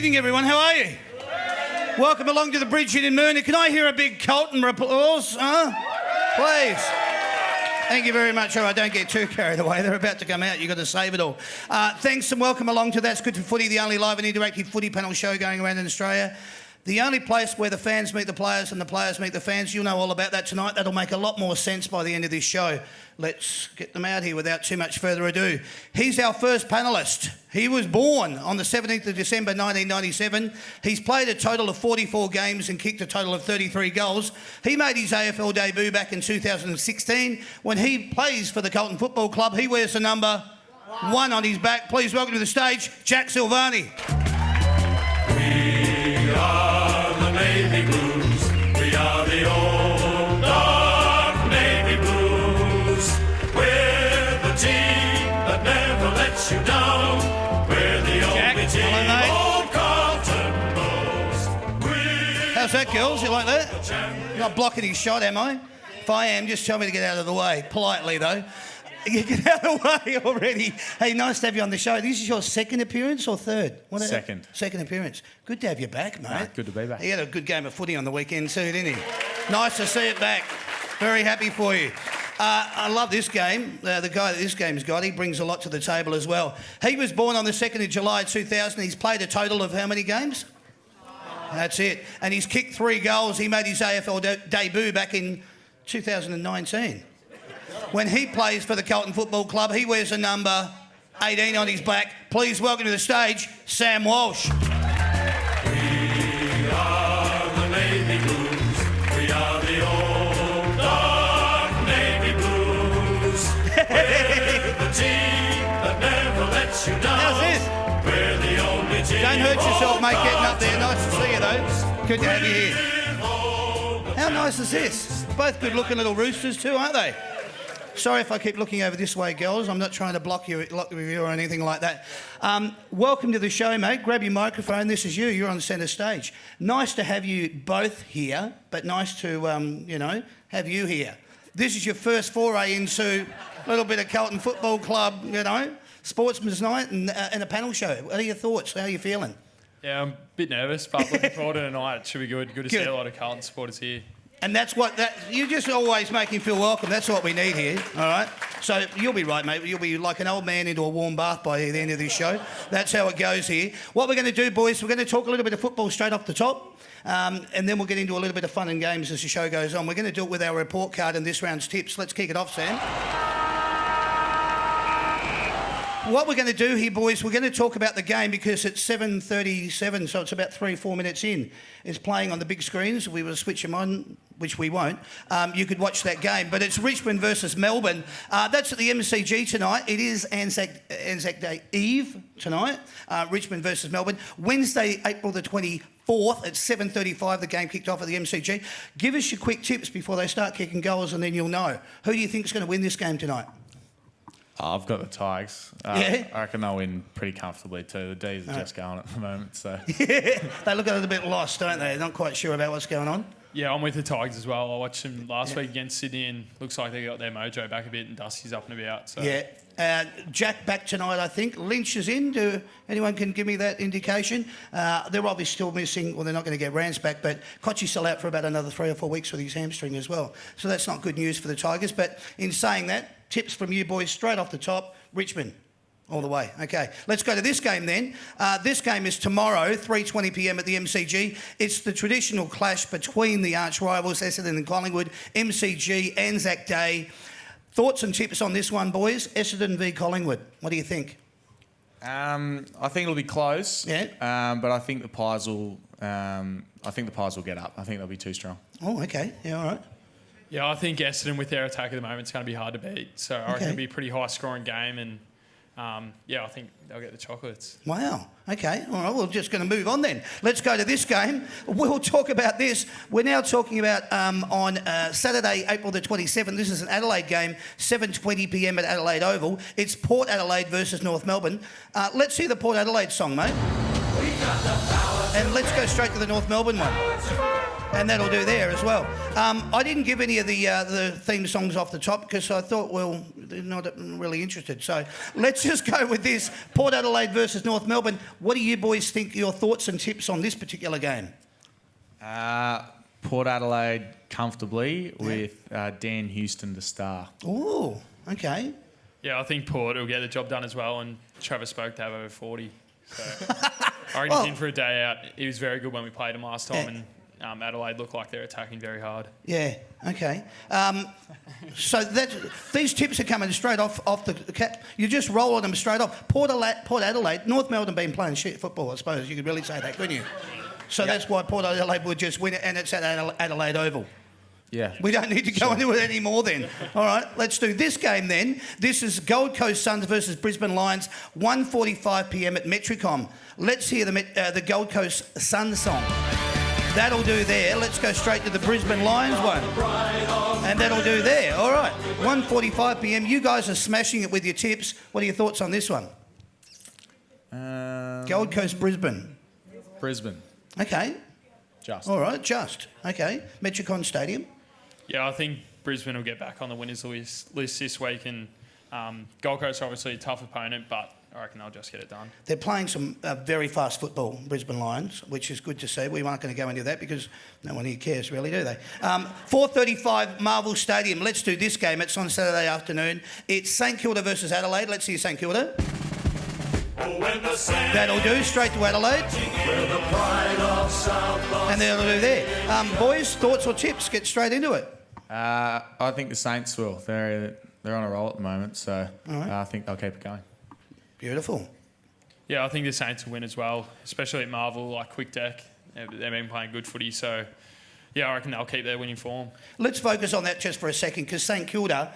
evening, everyone. How are you? Welcome along to the bridge in Melbourne. Can I hear a big Carlton applause? Please. Thank you very much. All right, don't get too carried away. They're about to come out. You've got to save it all. Thanks and welcome along to That's Good for Footy, the only live and interactive footy panel show going around in Australia. The only place where the fans meet the players and the players meet the fans. You'll know all about that tonight. That'll make a lot more sense by the end of this show. Let's get them out here without too much further ado. He's our first panellist. He was born on the 17th of December 1997. He's played a total of 44 games and kicked a total of 33 goals. He made his AFL debut back in 2016. When he plays for the Carlton Football Club, he wears the number 1 on his back. Please welcome to the stage, Jack Silvani. We are the Navy Blues. We are the old dark Navy Blues. We're the team that never lets you down. We're the only team old Carlton knows. How's that, girls? You like that? You're not blocking his shot, am I? If I am, just tell me to get out of the way. Politely, though. You get out of the way already. Hey, nice to have you on the show. This is your second appearance or third? Second. Second appearance. Good to have you back, mate. Good to be back. He had a good game of footy on the weekend too, didn't he? Nice to see it back. Very happy for you. I love this game. The guy that this game's got, he brings a lot to the table as well. He was born on the 2nd of July 2000. He's played a total of how many games? That's it. And he's kicked 3 goals. He made his AFL debut back in 2019. When he plays for the Carlton Football Club, he wears a number 18 on his back. Please welcome to the stage, Sam Walsh. We are the Navy Blues. We are the old dark Navy Blues. We're the team that never lets you down. How's this? We're the only team. Don't hurt yourself, mate, getting up there. Nice to see you, though. Good to have you here. How nice is this? Both good-looking little roosters too, aren't they? Sorry if I keep looking over this way, girls. I'm not trying to block the review or anything like that. Welcome to the show, mate. Grab your microphone. This is you. You're on the centre stage. Nice to have you both here, but nice to, have you here. This is your first foray into a little bit of Carlton Football Club, sportsman's night and a panel show. What are your thoughts? How are you feeling? Yeah, I'm a bit nervous, but looking forward to tonight. It should be good. Good to see a lot of Carlton supporters here. And that's what you just always make him feel welcome. That's what we need here, all right? So you'll be right, mate. You'll be like an old man into a warm bath by the end of this show. That's how it goes here. What we're going to do, boys, we're going to talk a little bit of football straight off the top, and then we'll get into a little bit of fun and games as the show goes on. We're going to do it with our report card and this round's tips. Let's kick it off, Sam. What we're going to do here, boys, we're going to talk about the game because it's 7:37, so it's about 3-4 minutes in. It's playing on the big screens. We will switch them on, which we won't. You could watch that game. But it's Richmond versus Melbourne. That's at the MCG tonight. It is Anzac Day Eve tonight, Richmond versus Melbourne. Wednesday, April the 24th at 7:35, the game kicked off at the MCG. Give us your quick tips before they start kicking goals and then you'll know. Who do you think is going to win this game tonight? I've got the Tigers. Yeah? I reckon they'll win pretty comfortably too. The D's are just going at the moment, so... Yeah, they look a little bit lost, don't they? They're not quite sure about what's going on. Yeah, I'm with the Tigers as well. I watched them last week against Sydney and looks like they got their mojo back a bit and Dusty's up and about. So. Yeah. Jack back tonight, I think. Lynch is in. Anyone can give me that indication? They're obviously still missing, well, they're not going to get Rance back, but Kochi's still out for about another 3 or 4 weeks with his hamstring as well. So that's not good news for the Tigers. But in saying that, tips from you boys straight off the top. Richmond, all the way. Okay, let's go to this game then. This game is tomorrow, 3:20 p.m. at the MCG. It's the traditional clash between the arch rivals, Essendon and Collingwood. MCG, Anzac Day. Thoughts and tips on this one, boys? Essendon v Collingwood. What do you think? I think it'll be close. Yeah. But I think the Pies will. I think the Pies will get up. I think they'll be too strong. Oh, okay. Yeah, all right. Yeah, I think Essendon with their attack at the moment is going to be hard to beat. So I reckon it'll be a pretty high scoring game and I think they'll get the chocolates. Wow. Okay. All right. We're just going to move on then. Let's go to this game. We'll talk about this. We're now talking about on Saturday, April the 27th. This is an Adelaide game, 7:20 p.m. at Adelaide Oval. It's Port Adelaide versus North Melbourne. Let's hear the Port Adelaide song, mate. And let's go straight to the North Melbourne one. And that'll do there as well. I didn't give any of the theme songs off the top because I thought, well, they're not really interested. So let's just go with this. Port Adelaide versus North Melbourne. What do you boys think, your thoughts and tips on this particular game? Port Adelaide comfortably with Dan Houston to star. Oh, okay. Yeah, I think Port will get the job done as well, and Trevor spoke to have over 40. So I reckon he's in for a day out. He was very good when we played him last time, and Adelaide look like they're attacking very hard. Yeah, okay. So these tips are coming straight off the cap. You're just rolling them straight off. Port Adelaide, North Melbourne been playing shit football, I suppose. You could really say that, couldn't you? So that's why Port Adelaide would just win it, and it's at Adelaide Oval. Yeah. We don't need to go into it anymore then. All right, let's do this game then. This is Gold Coast Suns versus Brisbane Lions, 1:45 p.m. at Metricom. Let's hear the Gold Coast Suns song. That'll do there. Let's go straight to the Brisbane Lions one. And that'll do there. All right, 1:45 p.m. You guys are smashing it with your tips. What are your thoughts on this one? Gold Coast, Brisbane. Brisbane. Okay. Just. All right, just. Okay. Metricon Stadium. Yeah, I think Brisbane will get back on the winners list this week, and Gold Coast are obviously a tough opponent, but I reckon they'll just get it done. They're playing some very fast football, Brisbane Lions, which is good to see. We aren't going to go into that because no one here cares really, do they? 4:35 Marvel Stadium. Let's do this game. It's on Saturday afternoon. It's St Kilda versus Adelaide. Let's see St Kilda. That'll do, straight to Adelaide. And that'll do there. Boys, thoughts or tips? Get straight into it. I think the Saints will. They're on a roll at the moment, so I think they'll keep it going. Beautiful. Yeah, I think the Saints will win as well, especially at Marvel, like quick deck. They've been playing good footy, so yeah, I reckon they'll keep their winning form. Let's focus on that just for a second, because St Kilda,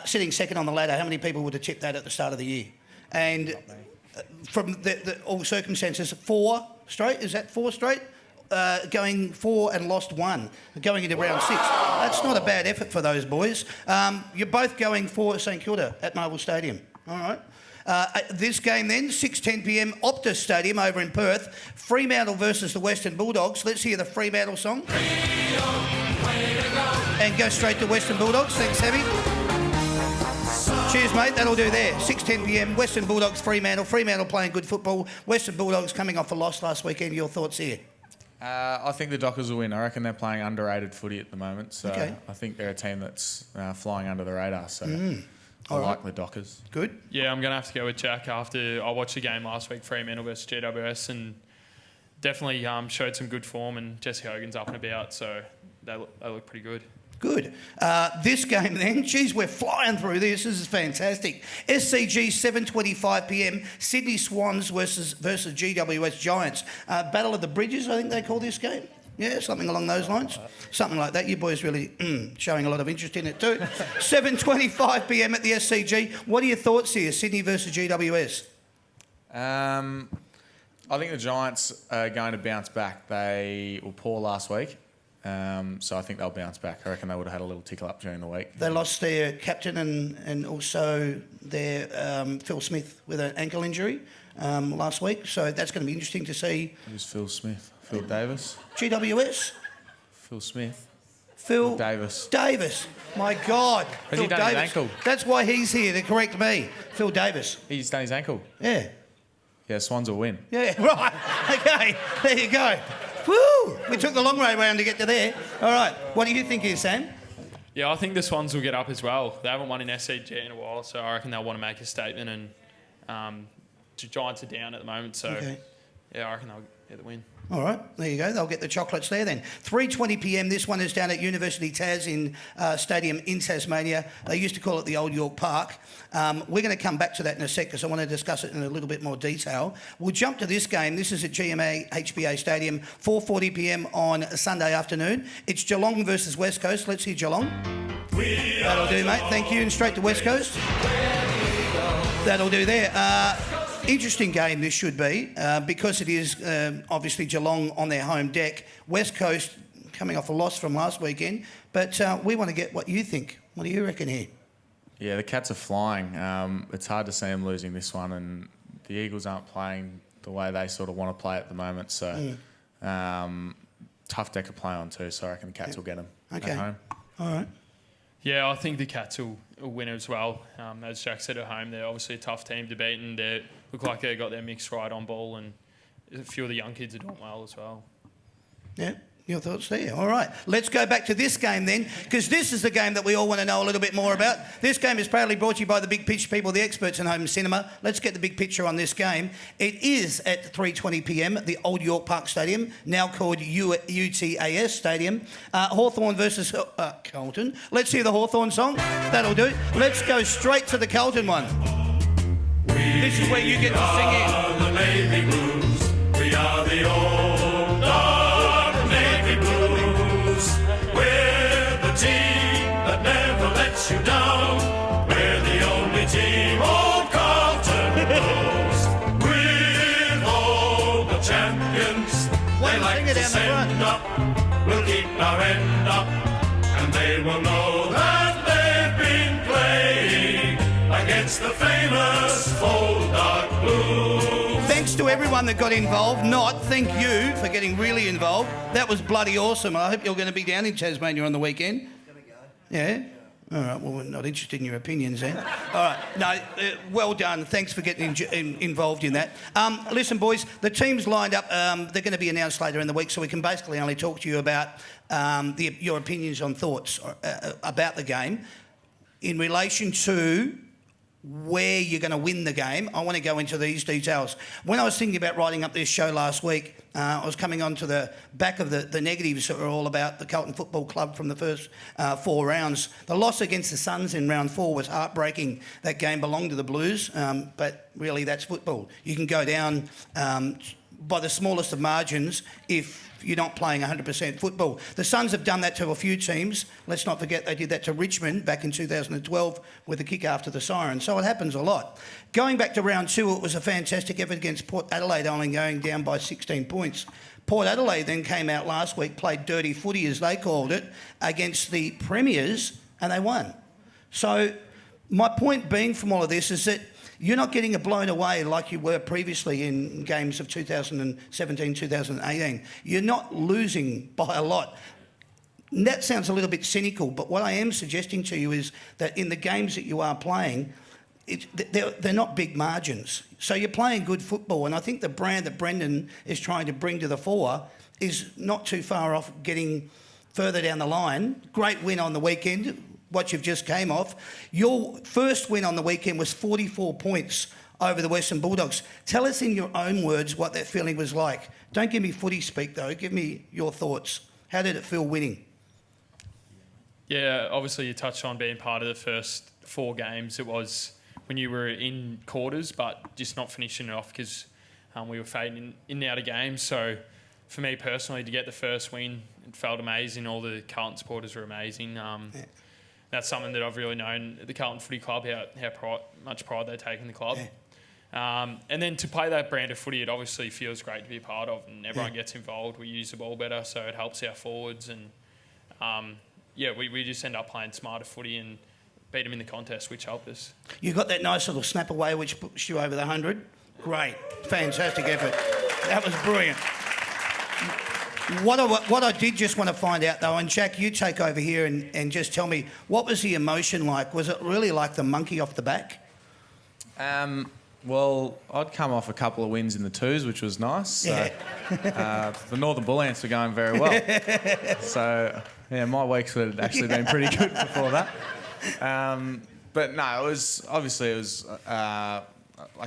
sitting second on the ladder, how many people would have tipped that at the start of the year? And from all circumstances, 4 straight, is that 4 straight? Going 4 and lost 1, going into round 6. That's not a bad effort for those boys. You're both going for St Kilda at Marvel Stadium. All right. This game then, 6:10 p.m, Optus Stadium over in Perth. Fremantle versus the Western Bulldogs. Let's hear the Fremantle song. And go straight to Western Bulldogs. Thanks, Sammy. Cheers, mate. That'll do there. 6:10 p.m, Western Bulldogs, Fremantle. Fremantle playing good football. Western Bulldogs coming off a loss last weekend. Your thoughts here? I think the Dockers will win. I reckon they're playing underrated footy at the moment, so okay. I think they're a team that's flying under the radar, so I like the Dockers. Good. Yeah, I'm going to have to go with Jack after I watched the game last week, Fremantle versus GWS, and definitely showed some good form, and Jesse Hogan's up and about, so they look pretty good. Good. This game then, geez, we're flying through this. This is fantastic. SCG 7:25 p.m. Sydney Swans versus GWS Giants. Battle of the Bridges, I think they call this game. Yeah, something along those lines. Something like that. You boys really showing a lot of interest in it too. 7:25 p.m. at the SCG. What are your thoughts here, Sydney versus GWS? I think the Giants are going to bounce back. They were poor last week. So I think they'll bounce back. I reckon they would have had a little tickle up during the week. They lost their captain and also their Phil Smith with an ankle injury last week. So that's going to be interesting to see. Who's Phil Smith? Phil Davis? GWS? Phil Smith? Phil Davis. Davis. My God. Has Phil he done Davis. his ankle? That's why he's here to correct me. Phil Davis. He's done his ankle? Yeah. Yeah, Swans will win. Yeah, right. Okay, there you go. Woo! We took the long way round to get to there. All right, what do you think here, Sam? Yeah, I think the Swans will get up as well. They haven't won in SCG in a while, so I reckon they'll want to make a statement. And the Giants are down at the moment, so yeah, I reckon they'll get the win. All right, there you go. They'll get the chocolates there then. 3:20 p.m. This one is down at University Tas in Stadium in Tasmania. They used to call it the Old York Park. We're going to come back to that in a sec because I want to discuss it in a little bit more detail. We'll jump to this game. This is at GMA HBA Stadium, 4:40 p.m. on Sunday afternoon. It's Geelong versus West Coast. Let's hear Geelong. That'll do, mate. Thank you. And straight to West Coast. That'll do there. Interesting game this should be because it is obviously Geelong on their home deck. West Coast coming off a loss from last weekend. But we want to get what you think. What do you reckon here? Yeah, the Cats are flying. It's hard to see them losing this one, and the Eagles aren't playing the way they sort of want to play at the moment. So tough deck to play on too. So I reckon the Cats will get them at home. All right. Yeah, I think the Cats will win as well. As Jack said, at home, they're obviously a tough team to beat, and they look like they got their mix right on ball, and a few of the young kids are doing well as well. Yeah, your thoughts there. All right. Let's go back to this game then, because this is the game that we all want to know a little bit more about. This game is proudly brought to you by the Big Picture people, the experts in home cinema. Let's get the big picture on this game. It is at 3:20 p.m. at the Old York Park Stadium, now called UTAS Stadium. Hawthorn versus Carlton. Let's hear the Hawthorn song. That'll do. Let's go straight to the Carlton one. This is where you get to sing in. The Navy Blues. We are the old dark Navy Blues. We're the team that never lets you down. We're the only team old Carlton knows. With all the champions they like to send up. We'll keep our end up, and they will know that they've been playing against the famous old dark blues. Thanks to everyone that got involved. Thank you for getting really involved. That was bloody awesome. I hope you're going to be down in Tasmania on the weekend. Yeah? All right, well, we're not interested in your opinions then. All right, no, well done. Thanks for getting involved in that. Listen, boys, the team's lined up. They're going to be announced later in the week, so we can basically only talk to you about your opinions on thoughts about the game. In relation to where you're going to win the game, I want to go into these details. When I was thinking about writing up this show last week, I was coming on to the back of the negatives that were all about the Carlton Football Club from the first 4 rounds. The loss against the Suns in round 4 was heartbreaking. That game belonged to the Blues, but really that's football. You can go down by the smallest of margins if you're not playing 100% football. The Suns have done that to a few teams. Let's not forget they did that to Richmond back in 2012 with the kick after the siren. So it happens a lot. Going back to round 2, it was a fantastic effort against Port Adelaide, only going down by 16 points. Port Adelaide then came out last week, played dirty footy, as they called it, against the Premiers, and they won. So my point being from all of this is that you're not getting blown away like you were previously in games of 2017, 2018. You're not losing by a lot. And that sounds a little bit cynical, but what I am suggesting to you is that in the games that you are playing, they're not big margins. So you're playing good football, and I think the brand that Brendan is trying to bring to the fore is not too far off getting further down the line. Great win on the weekend, what you've just came off. Your first win on the weekend was 44 points over the Western Bulldogs. Tell us in your own words what that feeling was like. Don't give me footy speak, though. Give me your thoughts. How did it feel winning? Yeah, obviously you touched on being part of the first 4 games. It was when you were in quarters, but just not finishing it off because we were fading in and out of games. So for me personally, to get the first win, it felt amazing. All the Carlton supporters were amazing. That's something that I've really known at the Carlton Footy Club, how much pride they take in the club. Yeah. And then to play that brand of footy, it obviously feels great to be a part of, and everyone gets involved. We use the ball better, so it helps our forwards. And, we just end up playing smarter footy and beat them in the contest, which helped us. You got that nice little snap away, which pushed you over the 100. Great. Fantastic effort. That was brilliant. What I did just want to find out, though, and Jack, you take over here and just tell me, what was the emotion like? Was it really like the monkey off the back? Well, I'd come off a couple of wins in the 2s, which was nice. So, the Northern Bull Ants were going very well. So, yeah, my weeks had actually been pretty good before that. But no, it was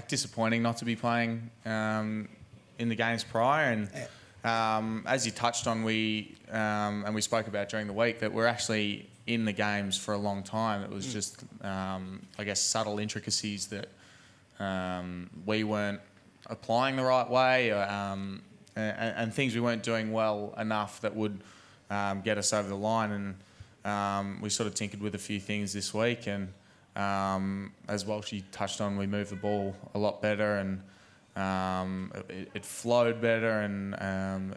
disappointing not to be playing in the games prior. And as you touched on, we spoke about during the week that we're actually in the games for a long time. It was just, subtle intricacies that we weren't applying the right way, and things we weren't doing well enough that would get us over the line. And we sort of tinkered with a few things this week. And as Walshy touched on, we moved the ball a lot better, and it flowed better, and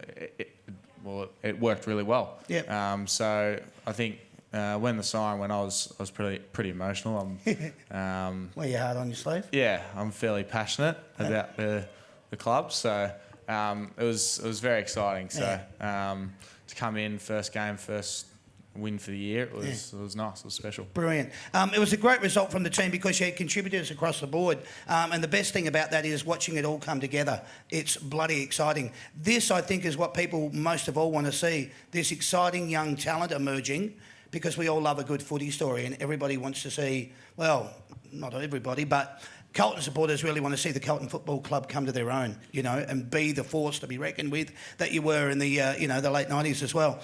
it worked really well. Yep. So I think when the siren went, I was pretty emotional. Were you hard on your sleeve? Yeah, I'm fairly passionate about the the club. So it was very exciting. So to come in, first game, first win for the year, it was nice, it was special. Brilliant. It was a great result from the team because you had contributors across the board, and the best thing about that is watching it all come together. It's bloody exciting. This, I think, is what people most of all want to see, this exciting young talent emerging, because we all love a good footy story and everybody wants to see, well, not everybody, but Carlton supporters really want to see the Carlton Football Club come to their own, you know, and be the force to be reckoned with that you were in the, the late 90s as well.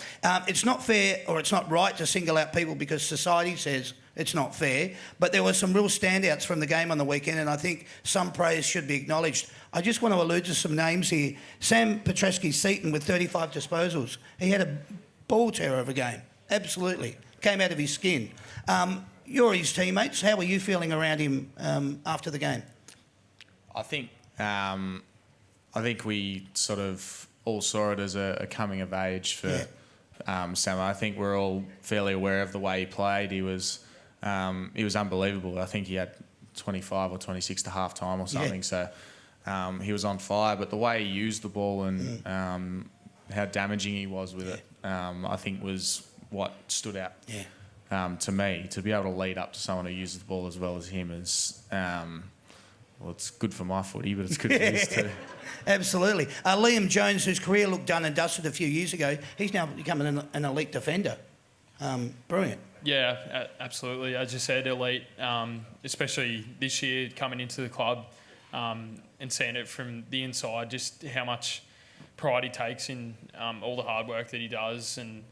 It's not fair or it's not right to single out people because society says it's not fair, but there were some real standouts from the game on the weekend and I think some praise should be acknowledged. I just want to allude to some names here. Sam Petreski-Seaton with 35 disposals. He had a ball terror of a game, absolutely. Came out of his skin. You're his teammates. How were you feeling around him after the game? I think we sort of all saw it as a coming of age for Sam. I think we're all fairly aware of the way he played. He was unbelievable. I think he had 25 or 26 to half time or something. So he was on fire. But the way he used the ball and how damaging he was with it, I think was what stood out. Yeah. To me, to be able to lead up to someone who uses the ball as well as him is, well, it's good for my footy, but it's good for his too. Absolutely. Liam Jones, whose career looked done and dusted a few years ago, he's now becoming an elite defender. Brilliant. Yeah, absolutely. As you said, elite, especially this year coming into the club and seeing it from the inside, just how much pride he takes in all the hard work that he does, and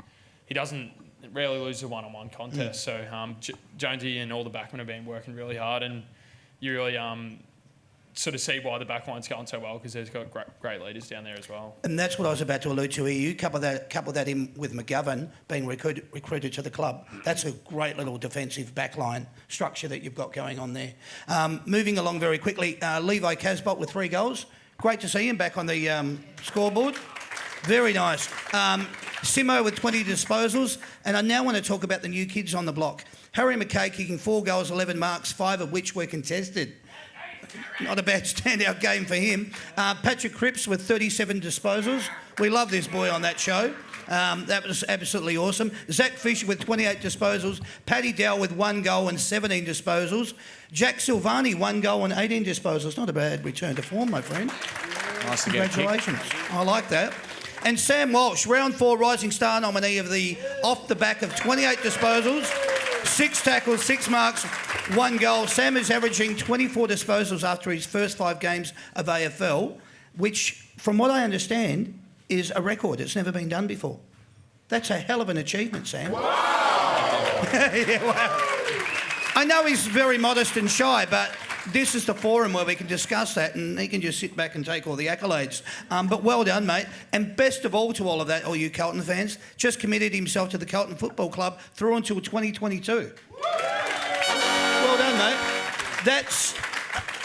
he doesn't rarely lose a one-on-one contest. So Jonesy and all the backmen have been working really hard, and you really sort of see why the backline's going so well because there's got great leaders down there as well. And that's what I was about to allude to here. You couple that in with McGovern being recruited to the club. That's a great little defensive backline structure that you've got going on there. Moving along very quickly, Levi Casbolt with 3 goals. Great to see him back on the scoreboard. Very nice. Simo with 20 disposals. And I now want to talk about the new kids on the block. Harry McKay kicking 4 goals, 11 marks, 5 of which were contested. Not a bad standout game for him. Patrick Cripps with 37 disposals. We love this boy on that show. That was absolutely awesome. Zach Fisher with 28 disposals. Paddy Dow with 1 goal and 17 disposals. Jack Silvani, 1 goal and 18 disposals. Not a bad return to form, my friend. Nice to get Congratulations. I like that. And Sam Walsh, round 4 Rising Star nominee of the off the back of 28 disposals, 6 tackles, 6 marks, 1 goal. Sam is averaging 24 disposals after his first 5 games of AFL, which, from what I understand, is a record. It's never been done before. That's a hell of an achievement, Sam. Wow! Yeah, wow. I know he's very modest and shy, but this is the forum where we can discuss that and he can just sit back and take all the accolades. But well done, mate. And best of all to all of that, all you Carlton fans, just committed himself to the Carlton Football Club through until 2022. Well done, mate. That's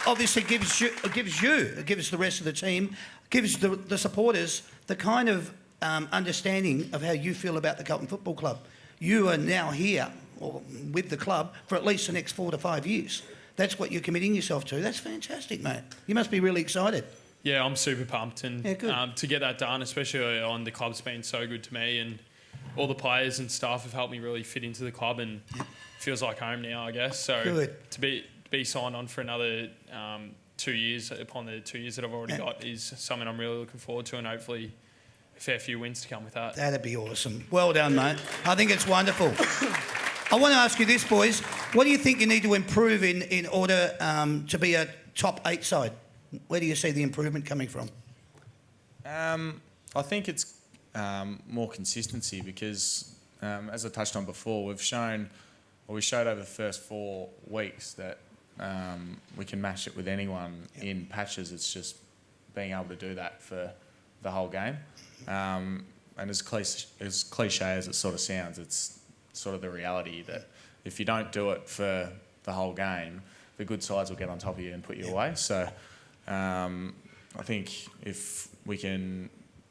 obviously gives the rest of the team, gives the supporters the kind of understanding of how you feel about the Carlton Football Club. You are now here or with the club for at least the next 4 to 5 years. That's what you're committing yourself to. That's fantastic, mate. You must be really excited. Yeah, I'm super pumped. And to get that done, especially on the club's been so good to me, and all the players and staff have helped me really fit into the club and feels like home now, I guess. So to be signed on for another 2 years upon the 2 years that I've already got is something I'm really looking forward to, and hopefully a fair few wins to come with that. That'd be awesome. Well done, mate. I think it's wonderful. I want to ask you this, boys. What do you think you need to improve in order to be a top 8 side? Where do you see the improvement coming from? I think it's more consistency because, as I touched on before, we showed over the first 4 weeks that we can match it with anyone in patches. It's just being able to do that for the whole game. And as cliche as it sort of sounds, it's sort of the reality that if you don't do it for the whole game, the good sides will get on top of you and put you away. So I think if we can,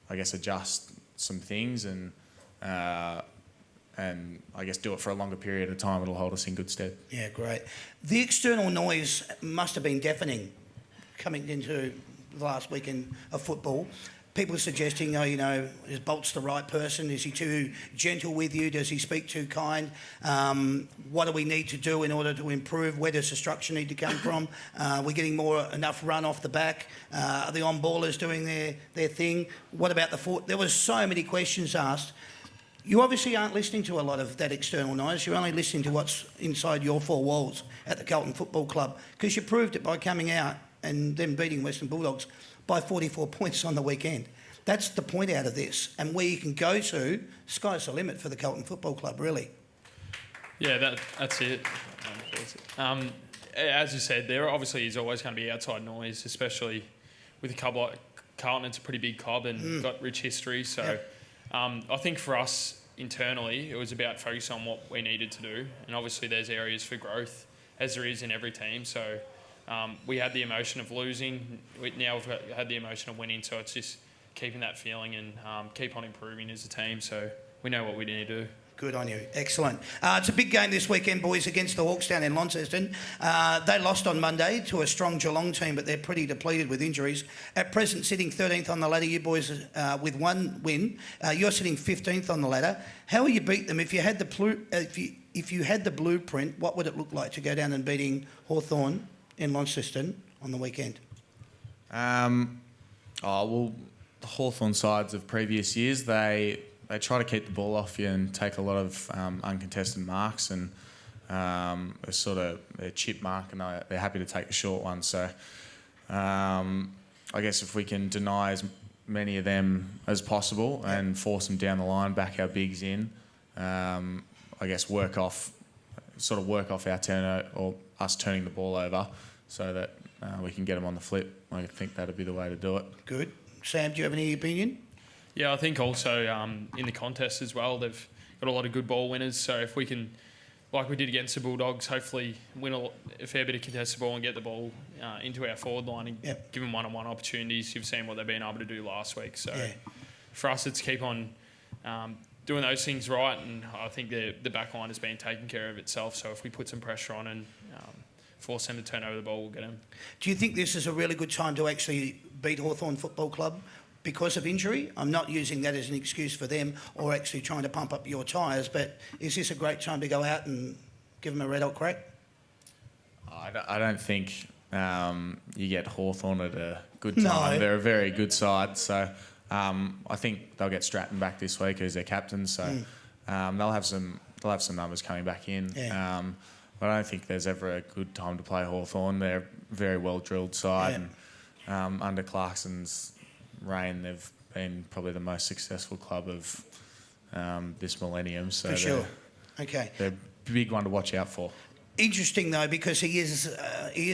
I guess, adjust some things and I guess do it for a longer period of time, it'll hold us in good stead. Yeah, great. The external noise must have been deafening coming into the last weekend of football. People suggesting, oh, you know, is Bolt's the right person? Is he too gentle with you? Does he speak too kind? What do we need to do in order to improve? Where does the structure need to come from? We're getting enough run off the back. Are the on-ballers doing their thing? What about the foot? There was so many questions asked. You obviously aren't listening to a lot of that external noise. You're only listening to what's inside your four walls at the Carlton Football Club, because you proved it by coming out and then beating Western Bulldogs by 44 points on the weekend. That's the point out of this. And where you can go to, sky's the limit for the Carlton Football Club, really. Yeah, that's it. As you said, there obviously is always going to be outside noise, especially with a club like Carlton. It's a pretty big club and got rich history. So Yep. I think for us internally, it was about focusing on what we needed to do. And obviously there's areas for growth, as there is in every team. So we had the emotion of losing. Now we've had the emotion of winning. So it's just keeping that feeling and keep on improving as a team. So we know what we need to do. Good on you. Excellent. It's a big game this weekend, boys, against the Hawks down in Launceston. They lost on Monday to a strong Geelong team, but they're pretty depleted with injuries. At present, sitting 13th on the ladder, you boys with one win. You're sitting 15th on the ladder. How will you beat them? If you had the blueprint, what would it look like to go down and beating Hawthorn in Launceston on the weekend? Well, the Hawthorn sides of previous years, they try to keep the ball off you and take a lot of uncontested marks, and they're chip mark, and they're happy to take the short one. So I guess if we can deny as many of them as possible and force them down the line, back our bigs in, I guess work off our turn or us turning the ball over, so that we can get them on the flip. I think that'd be the way to do it. Good. Sam, do you have any opinion? Yeah, I think also in the contest as well, they've got a lot of good ball winners. So if we can, like we did against the Bulldogs, hopefully win a fair bit of contested ball and get the ball into our forward line and give them one-on-one opportunities. You've seen what they've been able to do last week. So for us, it's keep on doing those things right, and I think the back line has been taking care of itself. So if we put some pressure on and force them to turn over the ball, we'll get them. Do you think this is a really good time to actually beat Hawthorn Football Club because of injury? I'm not using that as an excuse for them or actually trying to pump up your tyres, but is this a great time to go out and give them a red hot crack? I don't think you get Hawthorn at a good time. No. They're a very good side, so I think they'll get Stratton back this week as their captain. So they'll have some numbers coming back in. Yeah. But I don't think there's ever a good time to play Hawthorn. They're a very well drilled side, and under Clarkson's reign, they've been probably the most successful club of this millennium. So For sure. Okay. They're a big one to watch out for. Interesting though, because he is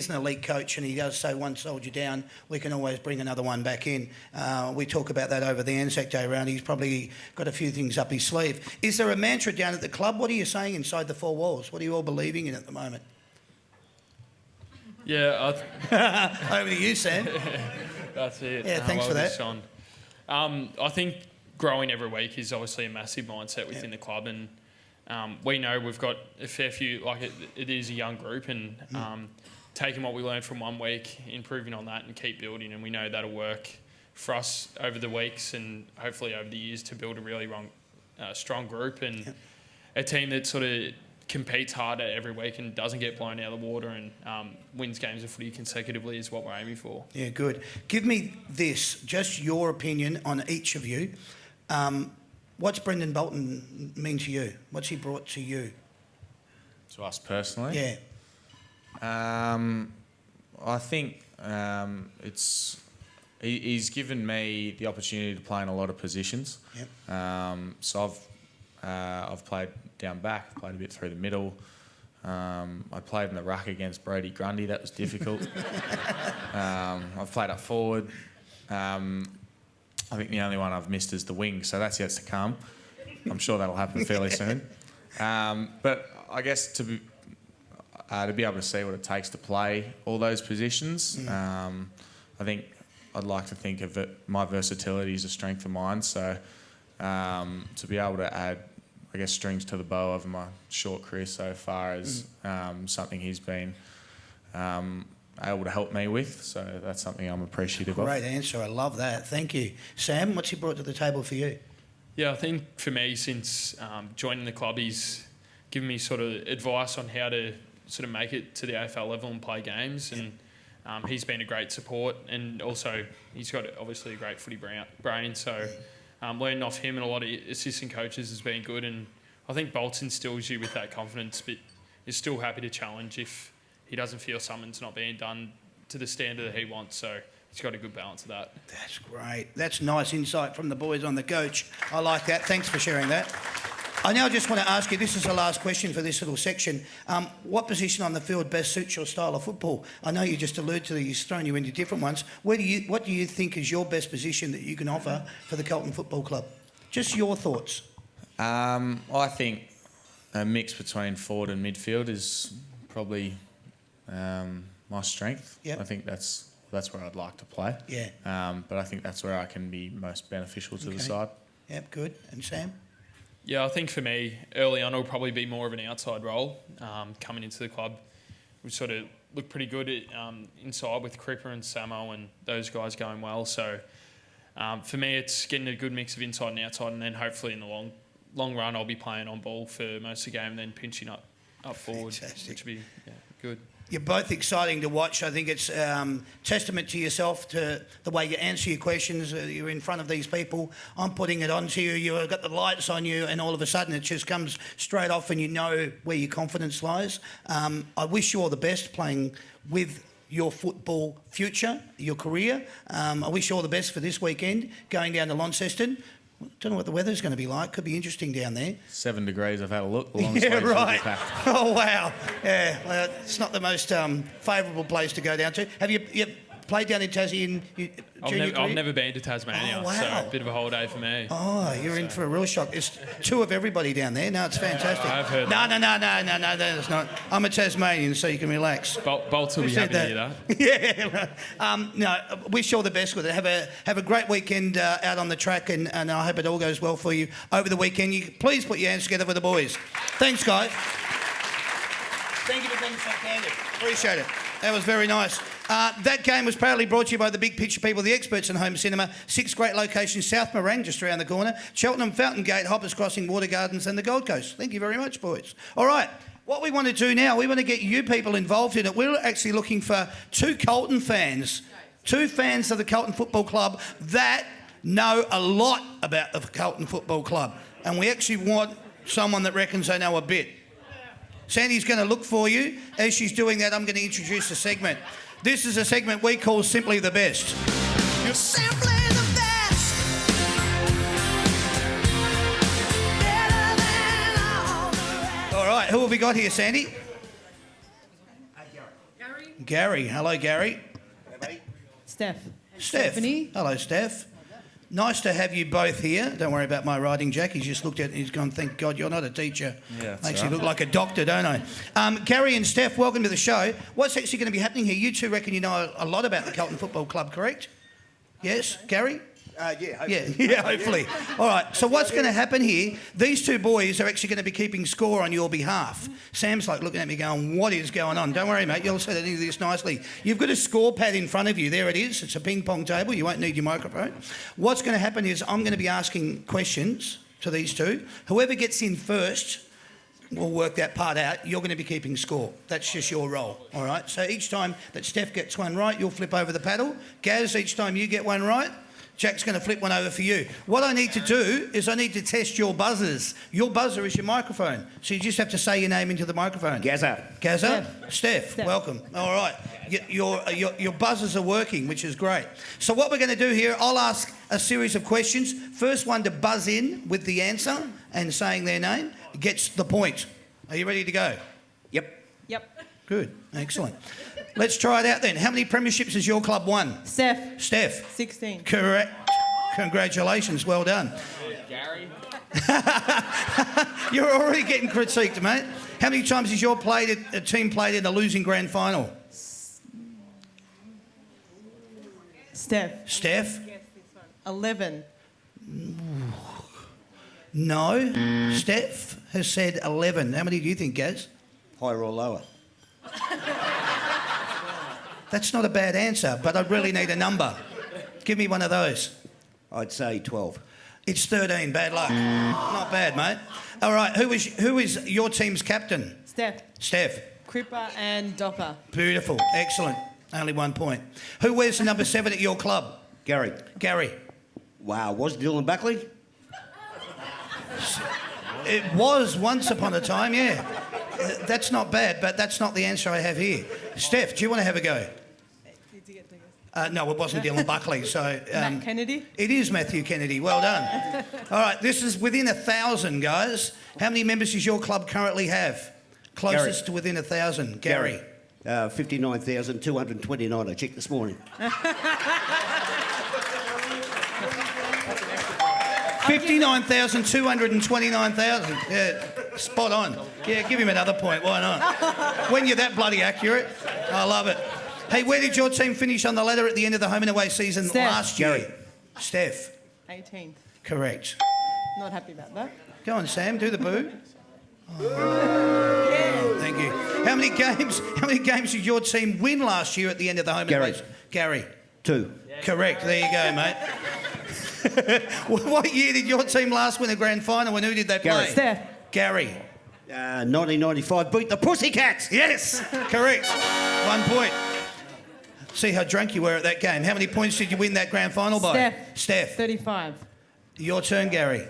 an elite coach, and he does say one soldier down, we can always bring another one back in. We talk about that over the Anzac Day round. He's probably got a few things up his sleeve. Is there a mantra down at the club? What are you saying inside the four walls? What are you all believing in at the moment? Yeah, Over to you, Sam. that's it. Yeah, thanks for that. Sean. I think growing every week is obviously a massive mindset within the club, and we know we've got a fair few, like it is a young group, and taking what we learned from one week, improving on that and keep building, and we know that'll work for us over the weeks and hopefully over the years to build a really strong group and a team that sort of competes harder every week and doesn't get blown out of the water and wins games of footy consecutively is what we're aiming for. Yeah, good. Give me this, just your opinion on each of you. What's Brendan Bolton mean to you? What's he brought to you? To us personally? Yeah. I think he's given me the opportunity to play in a lot of positions. Yep. So I've played down back, played a bit through the middle. I played in the ruck against Brodie Grundy. That was difficult. I've played up forward. I think the only one I've missed is the wing, so that's yet to come. I'm sure that'll happen fairly soon. But I guess to be able to see what it takes to play all those positions, I think I'd like to think of it, my versatility is a strength of mine. So to be able to add, I guess, strings to the bow over my short career so far is something he's been able to help me with. So that's something I'm appreciative of. Great answer. I love that. Thank you. Sam, what's he brought to the table for you? Yeah, I think for me, since joining the club, he's given me sort of advice on how to sort of make it to the AFL level and play games. And he's been a great support, and also he's got obviously a great footy brain. So learning off him and a lot of assistant coaches has been good. And I think Bolts instills you with that confidence, but is still happy to challenge if he doesn't feel something's not being done to the standard that he wants. So he's got a good balance of that. That's great. That's nice insight from the boys on the coach. I like that. Thanks for sharing that. I now just want to ask you, this is the last question for this little section. What position on the field best suits your style of football? I know you just alluded to that he's thrown you into different ones. What do you think is your best position that you can offer for the Carlton Football Club? Just your thoughts. I think a mix between forward and midfield is probably my strength. Yep. I think that's where I'd like to play. Yeah. But I think that's where I can be most beneficial to the side. Yep, good. And Sam? Yeah, I think for me, early on, it'll probably be more of an outside role. Coming into the club, we sort of look pretty good at, inside with Cripper and Samo and those guys going well. So for me, it's getting a good mix of inside and outside, and then hopefully in the long run, I'll be playing on ball for most of the game and then pinching up forward, Fantastic. which would be good. You're both exciting to watch. I think it's testament to yourself, to the way you answer your questions. You're in front of these people. I'm putting it onto you. You've got the lights on you, and all of a sudden it just comes straight off, and you know where your confidence lies. I wish you all the best playing with your football future, your career. I wish you all the best for this weekend, going down to Launceston. Don't know what the weather's going to be like. Could be interesting down there. 7 degrees. I've had a look. The long Yeah, sleeves will be right. packed. Oh, wow. Yeah, well, it's not the most favourable place to go down to. Have you played down in Tassie in junior career? I've never been to Tasmania, Oh, wow. so a bit of a holiday for me. Oh, you're in for a real shock. There's two of everybody down there. No, it's fantastic. I've heard No, that's not. I'm a Tasmanian, so you can relax. Bolts will Who be said happy to hear that. Yeah. No, wish you all the best with it. Have a great weekend out on the track, and I hope it all goes well for you over the weekend. You please put your hands together for the boys. Thanks, guys. Thank you for being so candid. Appreciate it. That was very nice. That game was proudly brought to you by the Big Picture people, the experts in home cinema. 6 great locations: South Morang, just around the corner; Cheltenham, Fountain Gate, Hoppers Crossing, Water Gardens, and the Gold Coast. Thank you very much, boys. All right. What we want to do now, we want to get you people involved in it. We're actually looking for 2 Carlton fans, 2 fans of the Carlton Football Club that know a lot about the Carlton Football Club. And we actually want someone that reckons they know a bit. Sandy's going to look for you. As she's doing that, I'm going to introduce a segment. This is a segment we call Simply the Best. You're simply the best. Better than all the rest. All right, who have we got here, Sandy? Gary. Gary. Hello, Gary. Steph. Steph. Stephanie. Hello, Steph. Nice to have you both here. Don't worry about my writing, Jack. He's just looked at it and he's gone, thank God you're not a teacher. Yeah, that's Makes you right. look like a doctor, don't I? Gary and Steph, welcome to the show. What's actually going to be happening here? You two reckon you know a lot about the Carlton Football Club, correct? Yes, Gary? Yeah, hopefully. All right, so what's going to happen here, these 2 boys are actually going to be keeping score on your behalf. Sam's like looking at me going, what is going on? Don't worry, mate, you'll say this nicely. You've got a score pad in front of you. There it is. It's a ping pong table. You won't need your microphone. What's going to happen is I'm going to be asking questions to these 2. Whoever gets in first, we'll work that part out. You're going to be keeping score. That's just your role, all right? So each time that Steph gets one right, you'll flip over the paddle. Gaz, each time you get one right, Jack's going to flip one over for you. What I need to do is I need to test your buzzers. Your buzzer is your microphone. So you just have to say your name into the microphone. Gazza. Steph, welcome. All right. Your buzzers are working, which is great. So what we're going to do here, I'll ask a series of questions. First one to buzz in with the answer and saying their name gets the point. Are you ready to go? Yep. Good. Excellent. Let's try it out then. How many premierships has your club won? Steph. 16. Correct. Congratulations. Well done. Gary. You're already getting critiqued, mate. How many times has your team played in a losing grand final? Steph. 11. No. Steph has said 11. How many do you think, Gaz? Higher or lower? That's not a bad answer, but I really need a number. Give me one of those. I'd say 12. It's 13. Bad luck. Not bad, mate. All right. Who is your team's captain? Steph. Steph. Cripper and Docker. Beautiful. Excellent. Only 1 point. Who wears the number 7 at your club? Gary. Gary. Wow, was Dylan Buckley? It was once upon a time, yeah. That's not bad, but that's not the answer I have here. Steph, do you want to have a go? No, it wasn't Dylan Buckley. So Matt Kennedy? It is Matthew Kennedy. Well done. All right, this is within 1,000, guys. How many members does your club currently have? Closest to within 1,000. Gary. 59,229, I checked this morning. 59,229,000. Yeah, spot on. Yeah, give him another point. Why not? When you're that bloody accurate, I love it. Hey, where did your team finish on the ladder at the end of the home and away season Steph. last year? Gary. Steph. 18th. Correct. Not happy about that. Go on, Sam. Do the boo. Oh, thank you. How many games did your team win last year at the end of the home Gary. and away? Gary. 2. Correct. There you go, mate. What year did your team last win a grand final and who did they play? Gary. Steph. Gary. 1995, beat the Pussycats. Yes, correct. 1 point. See how drunk you were at that game. How many points did you win that grand final by? Steph. 35. Your turn, Gary.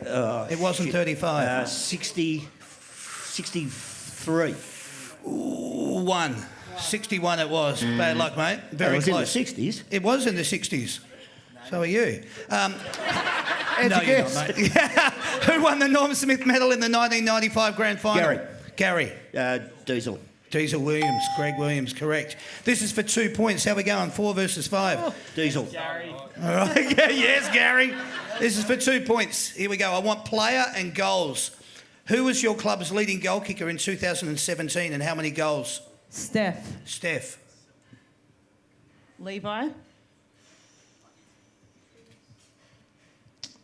It wasn't 35. 63. Ooh, 1. 61 it was. Bad luck, mate. Very it was close. in the 60s. It was in the 60s. So are you. No, Answer you're guess. not, mate. Who won the Norm Smith medal in the 1995 grand final? Gary. Diesel. Diesel Williams. Greg Williams, correct. This is for 2 points. How we going? 4 versus 5. Diesel. All right. Yeah, yes, Gary. This is for 2 points. Here we go. I want player and goals. Who was your club's leading goal kicker in 2017 and how many goals? Steph. Levi.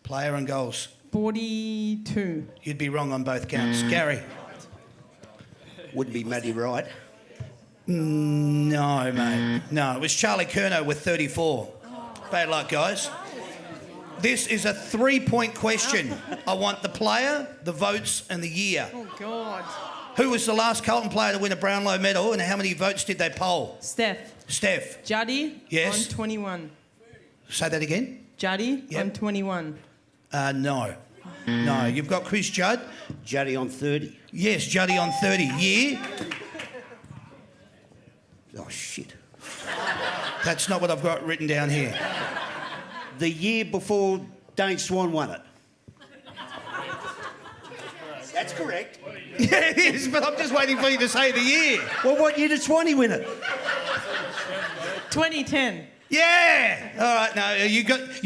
Player and goals. 42. You'd be wrong on both counts. Gary. Wouldn't be Matty Wright. No, mate. No, it was Charlie Curnow with 34. Bad luck, guys. This is a 3-point question. I want the player, the votes, and the year. Oh, God. Who was the last Carlton player to win a Brownlow medal, and how many votes did they poll? Steph. Juddy. Yes. On 21. Say that again. Juddy. Yep. On 21. No. No, you've got Chris Judd. Juddy on 30. Yes, Juddy on 30. Year? Oh, shit. That's not what I've got written down here. The year before Dane Swan won it. That's correct. Yeah, it is, but I'm just waiting for you to say the year. Well, what year did Swanee win it? 2010. Yeah. All right. No, you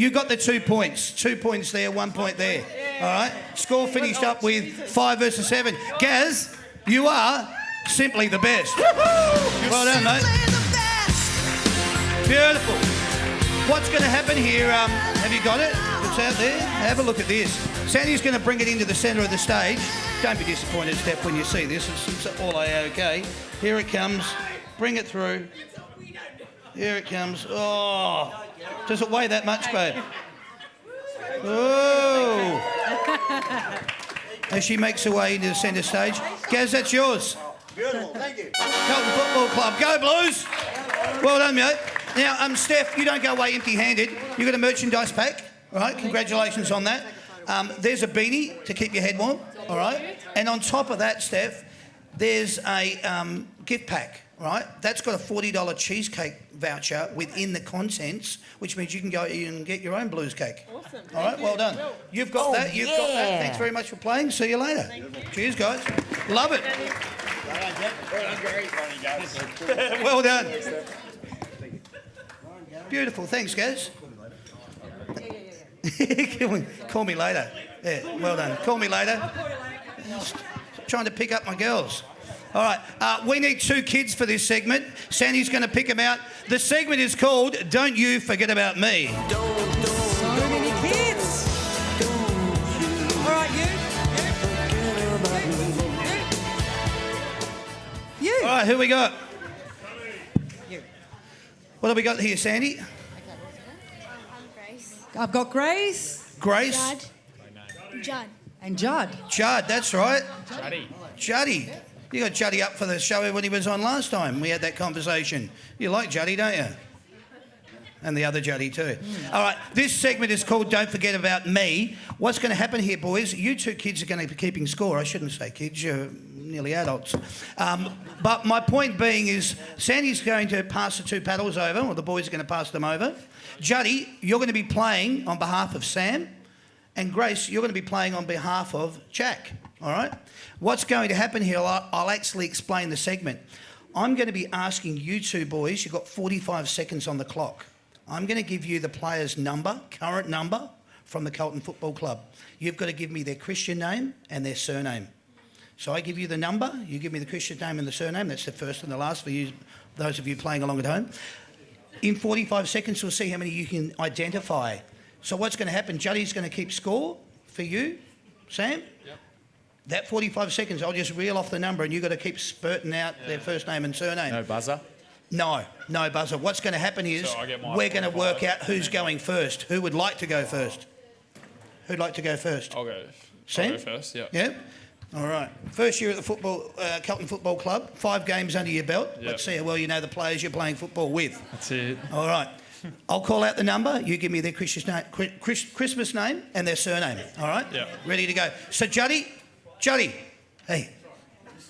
got the 2 points. 2 points there, 1 point there. All right. Score finished up with 5 versus 7. Gaz, you are simply the best. Well done, mate. Beautiful. What's going to happen here? Have you got it? It's out there. Have a look at this. Sandy's going to bring it into the centre of the stage. Don't be disappointed, Steph, when you see this. It's all okay. Here it comes. Bring it through. Here it comes. Oh, does it weigh that much, babe? Oh. As she makes her way into the centre stage. Gaz, that's yours. Beautiful, thank you. Carlton Football Club. Go Blues. Well done, mate. Now, Steph, you don't go away empty-handed. You got a merchandise pack, all right? Congratulations on that. There's a beanie to keep your head warm, all right? And on top of that, Steph, there's a gift pack, right? That's got a $40 cheesecake voucher within the contents, which means you can go and get your own blues cake. Awesome. All right, well done. You've got that. You've got that. Thanks very much for playing. See you later. Cheers, guys. Love it. Well done. Beautiful. Thanks, Gaz. Call me later. Yeah, well done. Call me later. Trying to pick up my girls. All right, we need 2 kids for this segment. Sandy's going to pick them out. The segment is called Don't You Forget About Me. So many kids. All right, you. All right, who we got? You. What have we got here, Sandy? Grace. I've got Grace Grace? Judd. and Judd. Judd, that's right. Juddy. Juddy. You got Juddy up for the show when he was on last time. We had that conversation. You like Juddy, don't you? And the other Juddy too. All right, this segment is called Don't Forget About Me. What's going to happen here, boys, you two kids are going to be keeping score. I shouldn't say kids, you're nearly adults. But my point being is Sandy's going to pass the two paddles over, or the boys are going to pass them over. Juddy, you're going to be playing on behalf of Sam. And Grace, you're going to be playing on behalf of Jack, all right? What's going to happen here, I'll actually explain the segment. I'm going to be asking you two boys, you've got 45 seconds on the clock. I'm going to give you the player's number, current number, from the Carlton Football Club. You've got to give me their Christian name and their surname. So I give you the number, you give me the Christian name and the surname. That's the first and the last for you, those of you playing along at home. In 45 seconds, we'll see how many you can identify. So what's going to happen, Juddy's going to keep score for you, Sam. Yep. That 45 seconds, I'll just reel off the number and you've got to keep spurting out their first name and surname. No buzzer. No buzzer. What's going to happen is So I get my we're going to 45 work out who's going first. Who would like to go first? Who'd like to go first? I'll go. Sam? I'll go first, yeah. Yeah? All right. First year at the Carlton Football Club, 5 games under your belt. Yep. Let's see how well you know the players you're playing football with. That's it. All right. I'll call out the number. You give me their Christmas name and their surname. All right? Yeah. Ready to go. So, Juddy, hey,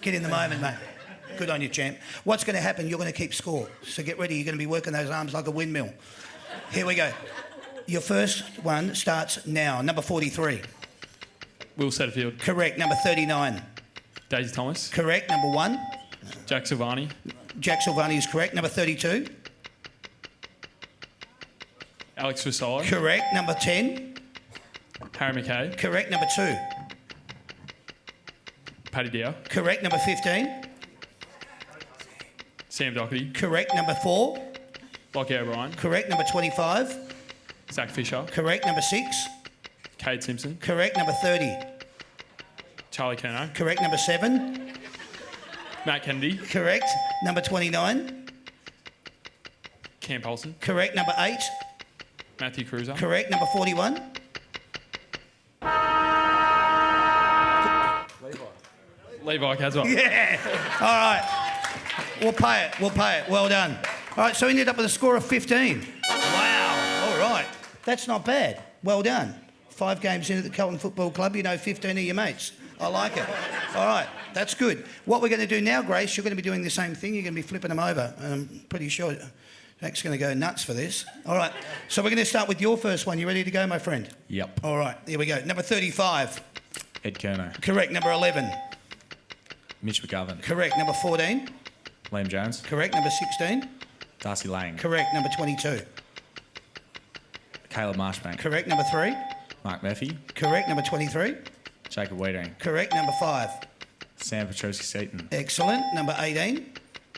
get in the moment, mate. Good on you, champ. What's going to happen? You're going to keep score. So get ready. You're going to be working those arms like a windmill. Here we go. Your first one starts now. Number 43. Will Setterfield. Correct. Number 39. Daisy Thomas. Correct. Number 1. Jack Silvani. Jack Silvani is correct. Number 32. Alex Vassallo. Correct. Number 10. Harry McKay. Correct. Number 2. Paddy Dow. Correct. Number 15. Sam Doherty. Correct. Number 4. Lockie O'Brien. Correct. Number 25. Zach Fisher. Correct. Number 6. Cade Simpson. Correct. Number 30. Charlie Kerno. Correct. Number 7. Matt Kennedy. Correct. Number 29. Cam Polson. Correct. Number 8. Matthew Cruiser. Correct. Number 41. Levi Caswell. Yeah. All right. We'll pay it. Well done. All right, so we ended up with a score of 15. Wow. All right. That's not bad. Well done. 5 games in at the Carlton Football Club, you know 15 of your mates. I like it. All right, that's good. What we're going to do now, Grace, you're going to be doing the same thing. You're going to be flipping them over. And I'm pretty sure Jack's going to go nuts for this. All right, so we're going to start with your first one. You ready to go, my friend? Yep. All right, here we go. Number 35. Ed Kerno. Correct. Number 11. Mitch McGovern. Correct. Number 14. Liam Jones. Correct. Number 16. Darcy Lang. Correct. Number 22. Caleb Marshbank. Correct. Number 3. Mark Murphy. Correct. Number 23. Jacob Wiedering. Correct. Number 5. Sam Petrosky-Seaton. Excellent. Number 18.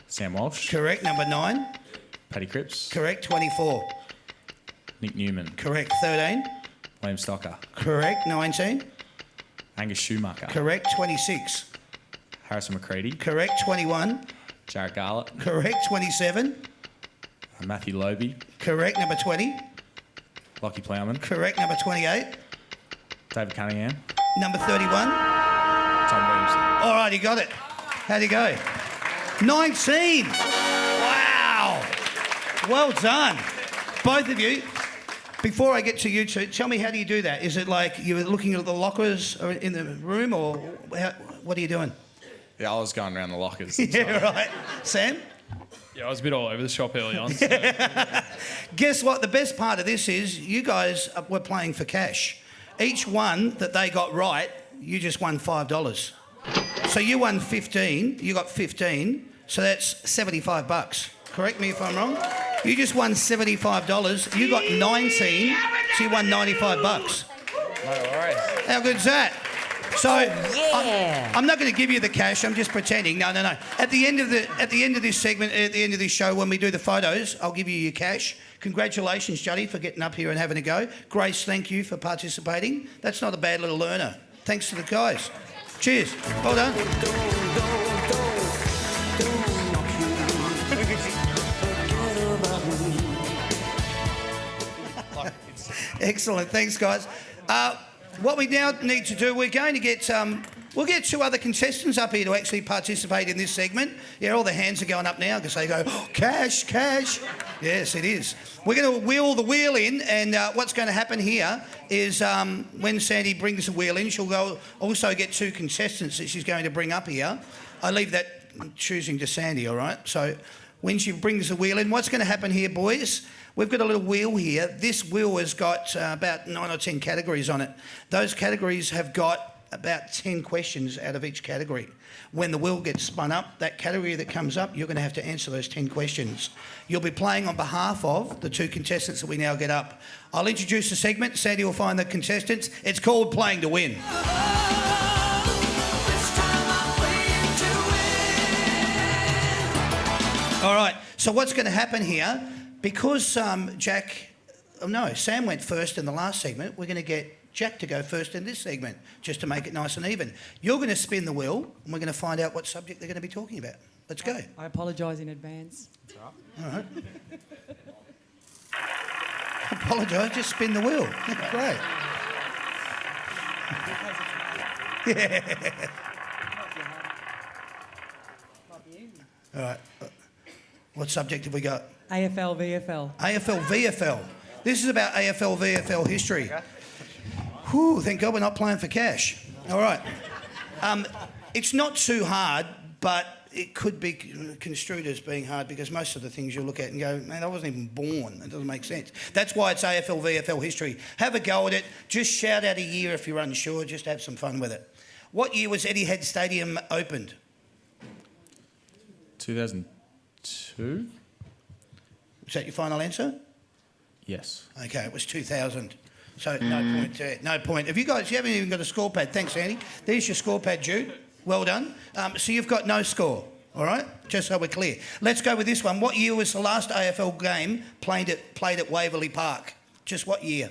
Sam Walsh. Correct. Number 9. Paddy Cripps. Correct. 24. Nick Newman. Correct. 13. Liam Stocker. Correct. 19. Angus Schumacher. Correct. 26. Harrison McCready. Correct. 21. Jarrett Garlett. Correct. 27. Matthew Loby. Correct. Number 20. Lockie Plowman. Correct. Number 28. David Cunningham. Number 31. Tom Williamson. All right, he got it. How'd he go? 19. Wow. Well done. Both of you. Before I get to you two, tell me, how do you do that? Is it like you're looking at the lockers in the room, or what are you doing? Yeah, I was going around the lockers. Yeah, right. Sam? Yeah, I was a bit all over the shop early on. So. Guess what? The best part of this is you guys were playing for cash. Each one that they got right, you just won $5. So you won 15, you got 15, so that's $75. Correct me if I'm wrong. You just won $75. You got 19, so you won $95. No worries. How good's that? So I'm not going to give you the cash. I'm just pretending. No. At the end of this segment, at the end of this show, when we do the photos, I'll give you your cash. Congratulations, Juddy, for getting up here and having a go. Grace, thank you for participating. That's not a bad little learner. Thanks to the guys. Cheers. Well done. Excellent. Thanks, guys. What we now need to do, we're going to get... we'll get 2 other contestants up here to actually participate in this segment. Yeah, all the hands are going up now because they go, oh, cash, cash. Yes, it is. We're going to wheel the wheel in, and what's going to happen here is when Sandy brings the wheel in, she'll go also get 2 contestants that she's going to bring up here. I leave that choosing to Sandy, all right? So when she brings the wheel in, what's going to happen here, boys? We've got a little wheel here. This wheel has got about 9 or 10 categories on it. Those categories have got about 10 questions out of each category. When the wheel gets spun up, that category that comes up, you're going to have to answer those 10 questions. You'll be playing on behalf of the 2 contestants that we now get up. I'll introduce the segment. Sandy will find the contestants. It's called Playing to Win. All right, so what's going to happen here, because Sam went first in the last segment, we're going to get Jack to go first in this segment, just to make it nice and even. You're going to spin the wheel, and we're going to find out what subject they're going to be talking about. Let's go. I apologise in advance. All right. Apologise, just spin the wheel. Great. Yeah. All right. What subject have we got? AFL, VFL. AFL, VFL. This is about AFL, VFL history. Whew, thank God we're not playing for cash. All right. It's not too hard, but it could be construed as being hard because most of the things you look at and go, man, I wasn't even born. It doesn't make sense. That's why it's AFL, VFL history. Have a go at it. Just shout out a year if you're unsure. Just have some fun with it. What year was Etihad Stadium opened? 2002? Is that your final answer? Yes. Okay, it was 2000. So no point there. No point. You haven't even got a score pad. Thanks, Andy. There's your score pad, Jude. Well done. So you've got no score, all right? Just so we're clear. Let's go with this one. What year was the last AFL game played at Waverley Park? Just what year?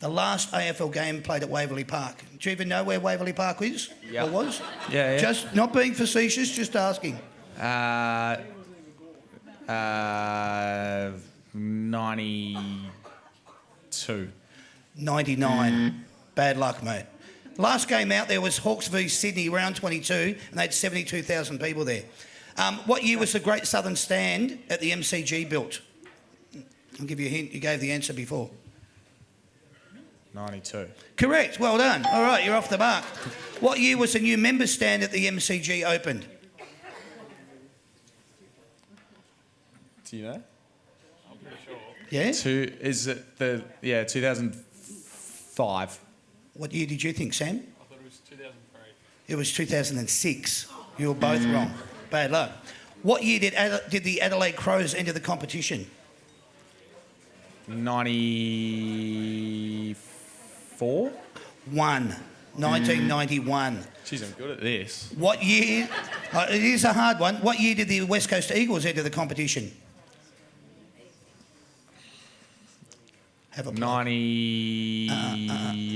The last AFL game played at Waverley Park. Do you even know where Waverley Park is? Yeah. Or was? Yeah. Just not being facetious, just asking. 92. 99. Bad luck, mate. Last game out there was Hawks v Sydney, round 22, and they had 72,000 people there. What year was the Great Southern Stand at the MCG built? I'll give you a hint. You gave the answer before. 92. Correct. Well done. All right, you're off the mark. What year was the new members stand at the MCG opened? Do you know? I'm pretty sure. Yeah? 2005. What year did you think, Sam? I thought it was 2003. It was 2006. You were both wrong. Bad luck. What year did the Adelaide Crows enter the competition? 94? 1991. Jeez, I'm good at this. What year... it is a hard one. What year did the West Coast Eagles enter the competition? Have a plug. 90...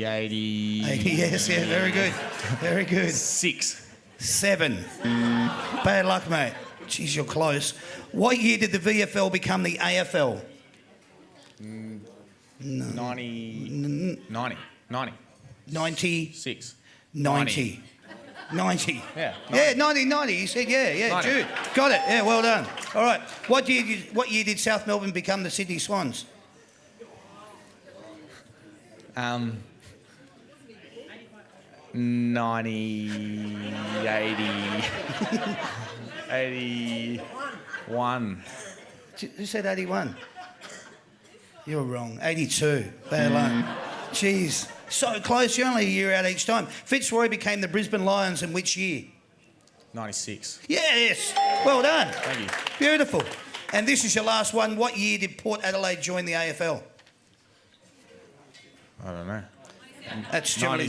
80... Yes, yeah, very good. Very good. 6. 7. Bad luck, mate. Jeez, you're close. What year did the VFL become the AFL? 90... 90. 6. 90. 90. Yeah. Yeah, 1990. You said, yeah, 90. Jude. Got it. Yeah, well done. All right. What year did South Melbourne become the Sydney Swans? 90... 80... 81. Who said 81? You're wrong. 82. Bad luck. Jeez. So close. You're only a year out each time. Fitzroy became the Brisbane Lions in which year? 96. Yes. Well done. Thank you. Beautiful. And this is your last one. What year did Port Adelaide join the AFL? I don't know. That's 80...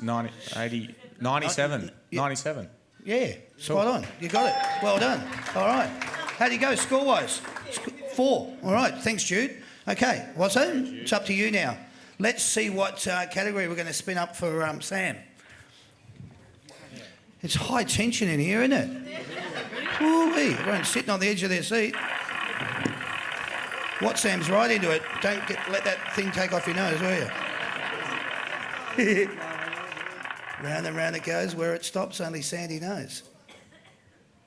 97. Yeah. 97. Yeah, spot on. You got it. Well done. All right. How do you go score-wise? 4. All right. Thanks, Jude. Okay. What's that? It's up to you now. Let's see what category we're going to spin up for Sam. It's high tension in here, isn't it? Ooh-wee. Everyone's sitting on the edge of their seat. What Sam's right into it. Don't let that thing take off your nose, will you? Round and round it goes. Where it stops, only Sandy knows.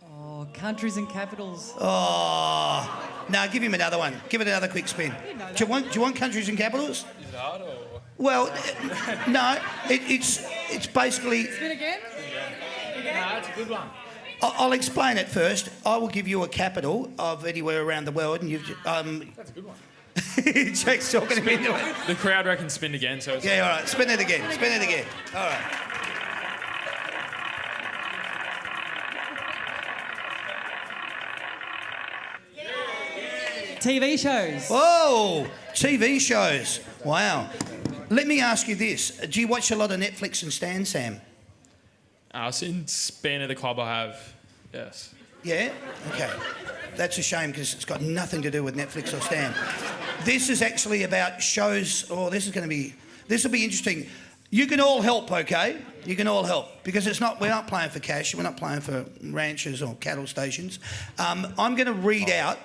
Oh, countries and capitals. Oh, no, give him another one. Give it another quick spin. Do you want countries and capitals? Is it hard or? Well, no, it's basically... Spin again? Nah, it's a good one. I'll explain it first. I will give you a capital of anywhere around the world, and you've... That's a good one. Jake's talking him into it. The crowd reckons spin again, so it's... Yeah, all right. Spin it again. Spin it again. All right. TV shows. Whoa! TV shows. Wow. Let me ask you this. Do you watch a lot of Netflix and Stan, Sam? Since being at the club, I have, yes. Yeah? Okay. That's a shame because it's got nothing to do with Netflix or Stan. This is actually about shows. Oh, this will be interesting. You can all help, okay? You can all help because we're not playing for cash. We're not playing for ranches or cattle stations. I'm going to read out.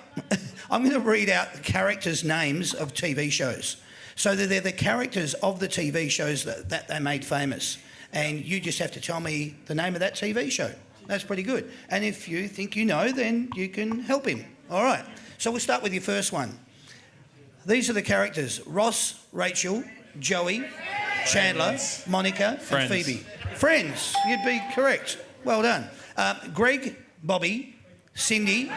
I'm going to read out the characters' names of TV shows. So that they're the characters of the TV shows that they made famous. And you just have to tell me the name of that TV show. That's pretty good. And if you think you know, then you can help him. All right. So we'll start with your first one. These are the characters. Ross, Rachel, Joey, Chandler, Monica, Friends. and Phoebe. Friends. You'd be correct. Well done. Greg, Bobby, Cindy,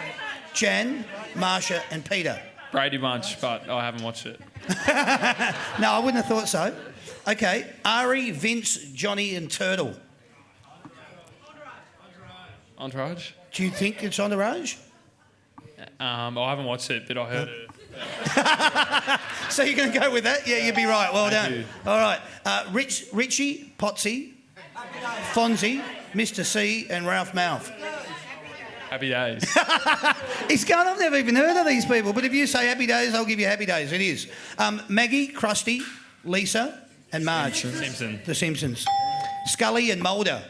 Jan, Marsha, and Peter. Brady Bunch, but I haven't watched it. No, I wouldn't have thought so. Okay, Ari, Vince, Johnny, and Turtle. Entourage? Do you think it's Entourage? I haven't watched it, but I heard it. So you're going to go with that? Yeah, you'd be right. Well Thank done. you. All right, Richie, Potsy, Fonzie, Mr. C, and Ralph Mouth. Happy days. He's going, I've never even heard of these people, but if you say Happy Days, I'll give you Happy Days. It is. Maggie, Krusty, Lisa, and Marge. Simpson. The Simpsons. Scully and Mulder.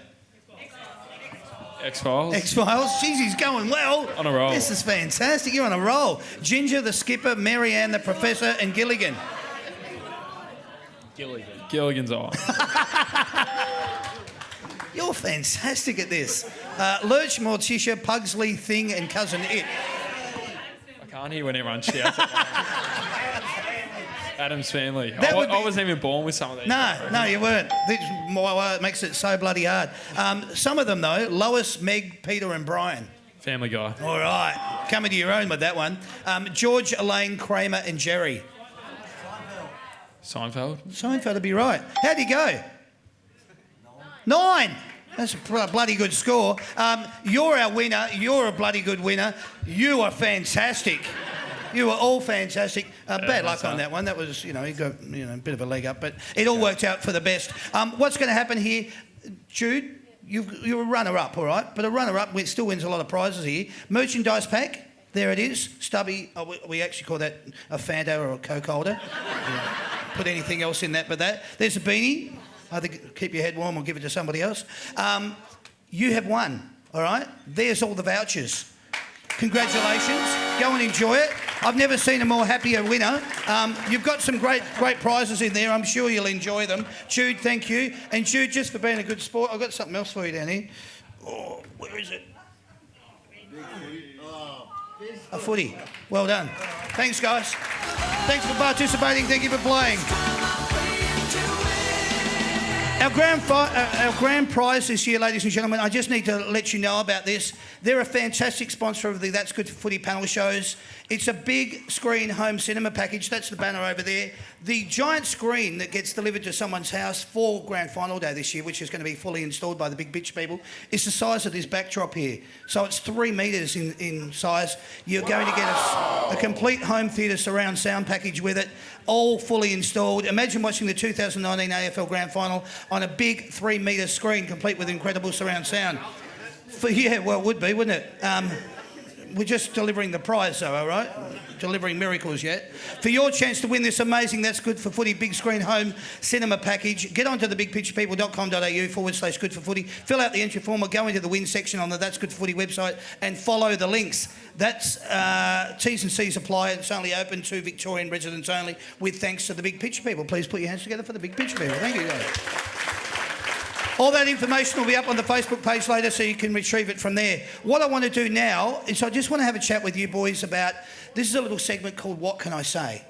X-Files. X-Files. Jeez, he's going well. On a roll. This is fantastic. You're on a roll. Ginger, the skipper, Mary Ann, the professor, and Gilligan. Gilligan's Island. You're fantastic at this. Lurch, Morticia, Pugsley, Thing, and Cousin It. I can't hear when everyone shouts. Adam's Family. That would be- I wasn't even born with some of these. No, you weren't. This is why it makes it so bloody hard. Some of them, though, Lois, Meg, Peter, and Brian. Family Guy. All right. Coming to your own with that one. George, Elaine, Kramer, and Jerry. Seinfeld. Seinfeld would be right. How'd you go? 9. That's a bloody good score. You're our winner. You're a bloody good winner. You are fantastic. You were all fantastic. Bad luck on that one. That was, you got a bit of a leg up, but it all worked out for the best. What's going to happen here, Jude? You're a runner-up, all right? But a runner-up still wins a lot of prizes here. Merchandise pack. There it is. Stubby. Oh, we actually call that a Fanta or a Coke holder. Put anything else in that but that. There's a beanie. Either keep your head warm or give it to somebody else. You have won, all right? There's all the vouchers. Congratulations. Go and enjoy it. I've never seen a more happier winner. You've got some great prizes in there. I'm sure you'll enjoy them. Jude, thank you. And Jude, just for being a good sport, I've got something else for you down here. Oh, where is it? A footy. Well done. Thanks, guys. Thanks for participating. Thank you for playing. Our grand prize this year, ladies and gentlemen, I just need to let you know about this. They're a fantastic sponsor of the That's Good for Footy panel shows. It's a big screen home cinema package. That's the banner over there. The giant screen that gets delivered to someone's house for Grand Final Day this year, which is going to be fully installed by the big bitch people, is the size of this backdrop here. So it's 3 metres in size. You're going to get a complete home theatre surround sound package with it, all fully installed. Imagine watching the 2019 AFL Grand Final on a big 3 metre screen complete with incredible surround sound. Yeah, well, it would be, wouldn't it? We're just delivering the prize, though, all right? Delivering miracles yet. For your chance to win this amazing That's Good for Footy big screen home cinema package, get onto the bigpicturepeople.com.au/good for footy, fill out the entry form or go into the win section on the That's Good for Footy website and follow the links. That's T's and C's apply. It's only open to Victorian residents only, with thanks to the Big Picture People. Please put your hands together for the Big Picture People. Thank you, guys. All that information will be up on the Facebook page later, so you can retrieve it from there. What I want to do now is I just want to have a chat with you boys about, this is a little segment called What Can I Say?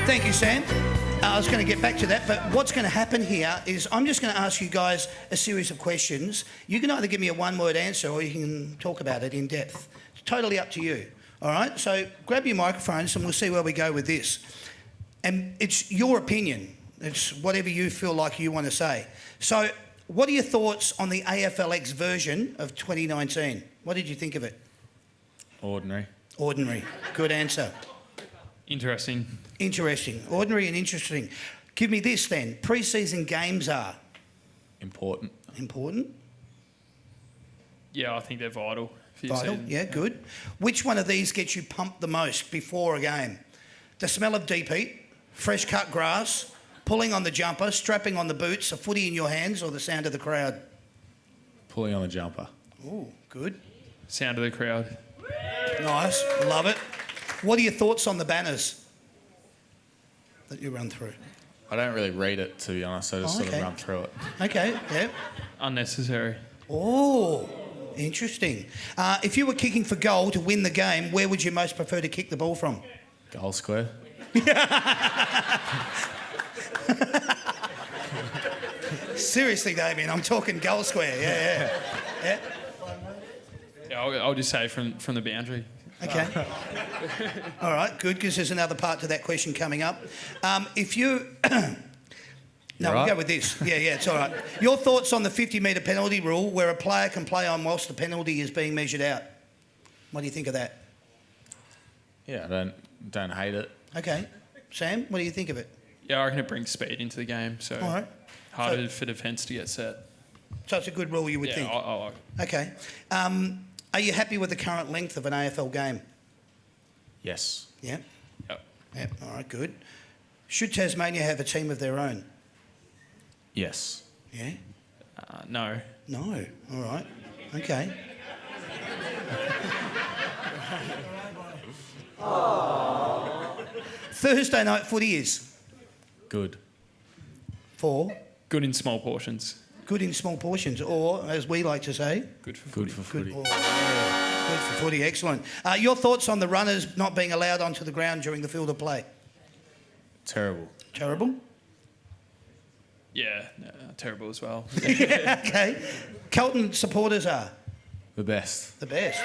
Thank you, Sam. I was going to get back to that, but what's going to happen here is I'm just going to ask you guys a series of questions. You can either give me a one-word answer or you can talk about it in depth. It's totally up to you, all right? So grab your microphones and we'll see where we go with this. And it's your opinion. It's whatever you feel like you want to say. So what are your thoughts on the AFLX version of 2019? What did you think of it? Ordinary. Ordinary. Good answer. Interesting. Interesting. Ordinary and interesting. Give me this then. Pre-season games are? Important. Important? Yeah, I think they're vital for your Vital. season. Yeah, good. Which one of these gets you pumped the most before a game? The smell of deep heat, fresh cut grass, pulling on the jumper, strapping on the boots, a footy in your hands, or the sound of the crowd? Pulling on the jumper. Ooh, good. Sound of the crowd. Nice. Love it. What are your thoughts on the banners that you run through? I don't really read it, to be honest. I just sort of run through it. Okay, yeah. Unnecessary. Oh, interesting. If you were kicking for goal to win the game, where would you most prefer to kick the ball from? Goal square. Seriously, Damien, I'm talking goal square. Yeah. Yeah, I'll just say from the boundary. Okay. All right, good, because there's another part to that question coming up. If you... No, we'll go with this. Yeah, it's all right. Your thoughts on the 50-metre penalty rule where a player can play on whilst the penalty is being measured out? What do you think of that? Yeah, I don't hate it. Okay. Sam, what do you think of it? Yeah, I reckon it brings speed into the game, so All right. harder for defence to get set. So it's a good rule, you would Yeah, think? I like it. Okay. Are you happy with the current length of an AFL game? Yes. Yeah? Yep. Yep. All right, good. Should Tasmania have a team of their own? Yes. Yeah? No. No. All right. Okay. Thursday night footy is? Good. For? Good in small portions. Good in small portions, or, as we like to say... Good for footy. Good for footy. Oh, yeah. Good for footy, excellent. Your thoughts on the runners not being allowed onto the ground during the field of play? Terrible. Terrible? Yeah, terrible as well. Okay. Carlton supporters are? The best. The best.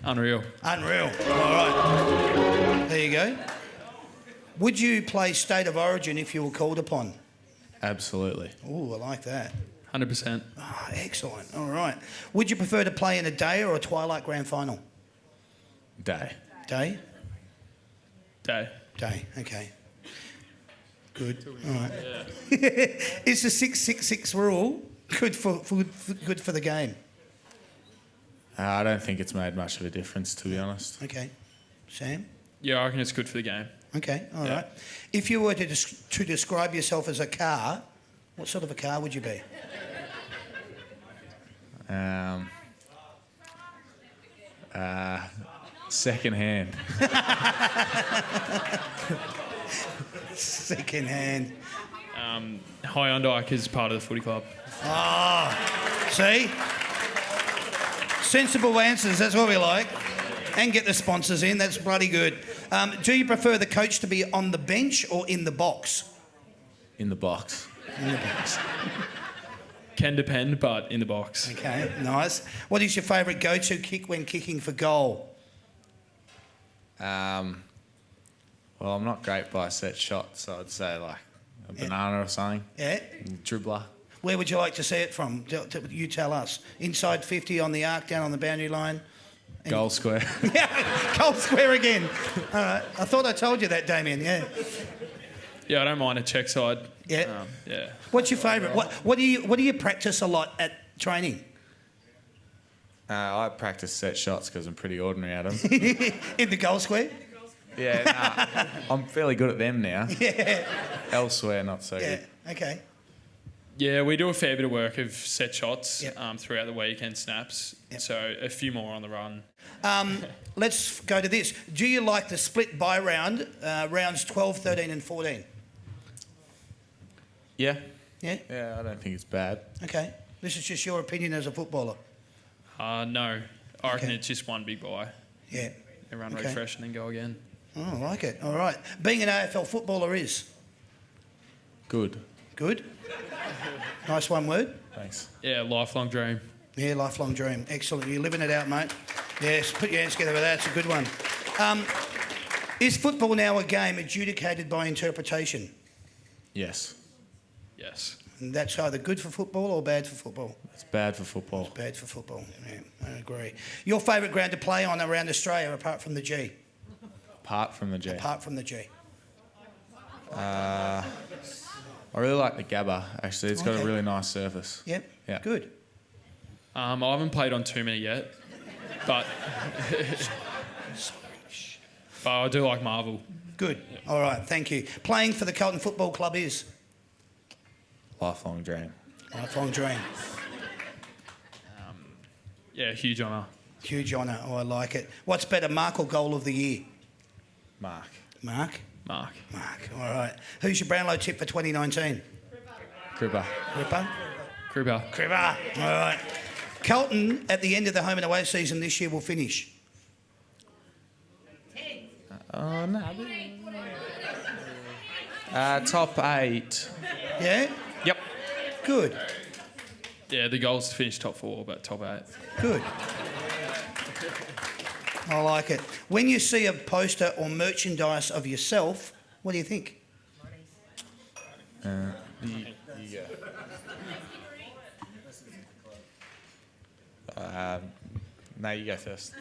Unreal. Unreal. All right. There you go. Would you play State of Origin if you were called upon? Absolutely. Oh, I like that. 100%. Oh, excellent. All right. Would you prefer to play in a day or a twilight grand final? Day. Day? Day. Day. Okay. Good. All right. Is the 666 rule good for the game? I don't think it's made much of a difference, to be honest. Okay. Sam? Yeah, I reckon it's good for the game. Okay. All Yeah. right. If you were to describe yourself as a car, what sort of a car would you be? Second hand. Second hand. Hyundai is part of the footy club. See? Sensible answers, that's what we like. And get the sponsors in, that's bloody good. Do you prefer the coach to be on the bench or in the box? In the box. In the box. Can depend, but in the box. Okay, nice. What is your favourite go-to kick when kicking for goal? Well, I'm not great by a set shot, so I'd say like a banana or something. Yeah? Dribbler. Where would you like to see it from? You tell us. Inside 50 on the arc, down on the boundary line? Goal square. Yeah, goal square again. All right. I thought I told you that, Damien, yeah. Yeah, I don't mind a check side Yeah. Yeah. What's your favourite? What do you practice a lot at training? I practice set shots because I'm pretty ordinary at them. In the goal square? Yeah, I'm fairly good at them now. Yeah. Elsewhere, not so Yeah. good. Okay. Yeah, we do a fair bit of work of set shots Yep. throughout the week and snaps. Yep. So a few more on the run. Let's go to this. Do you like the split by round, rounds 12, 13 and 14? Yeah. Yeah? Yeah, I don't think it's bad. Okay. This is just your opinion as a footballer. No, I reckon Okay. it's just one big buy. Yeah. Everyone Okay. refresh and then go again. Oh, I like it. All right. Being an AFL footballer is Good. good. Nice one word. Thanks. Yeah, lifelong dream. Yeah, lifelong dream. Excellent. You're living it out, mate. Yes, put your hands together for that. It's a good one. Is football now a game adjudicated by interpretation? Yes. Yes. And that's either good for football or bad for football? It's bad for football. Bad for football. Yeah, I agree. Your favourite ground to play on around Australia apart from the G? Apart from the G. Apart from the G. I really like the Gabba, actually. It's got Okay. a really nice surface. Yep. Yeah. Good. I haven't played on too many yet, but I do like Marvel. Good. All right. Thank you. Playing for the Carlton Football Club is? Lifelong dream. Lifelong dream. Yeah, huge honour. Huge honour. Oh, I like it. What's better, mark or goal of the year? Mark. Mark? Mark. Mark. All right. Who's your Brownlow tip for 2019? Cribber. Cripper? Kruger. Cripper. All right. Carlton, at the end of the home and away season this year, will finish. Oh, no. Top 8. Yeah? Yep. Good. Yeah, the goal's to finish top 4, but top 8. Good. I like it. When you see a poster or merchandise of yourself, what do you think? No, you go first.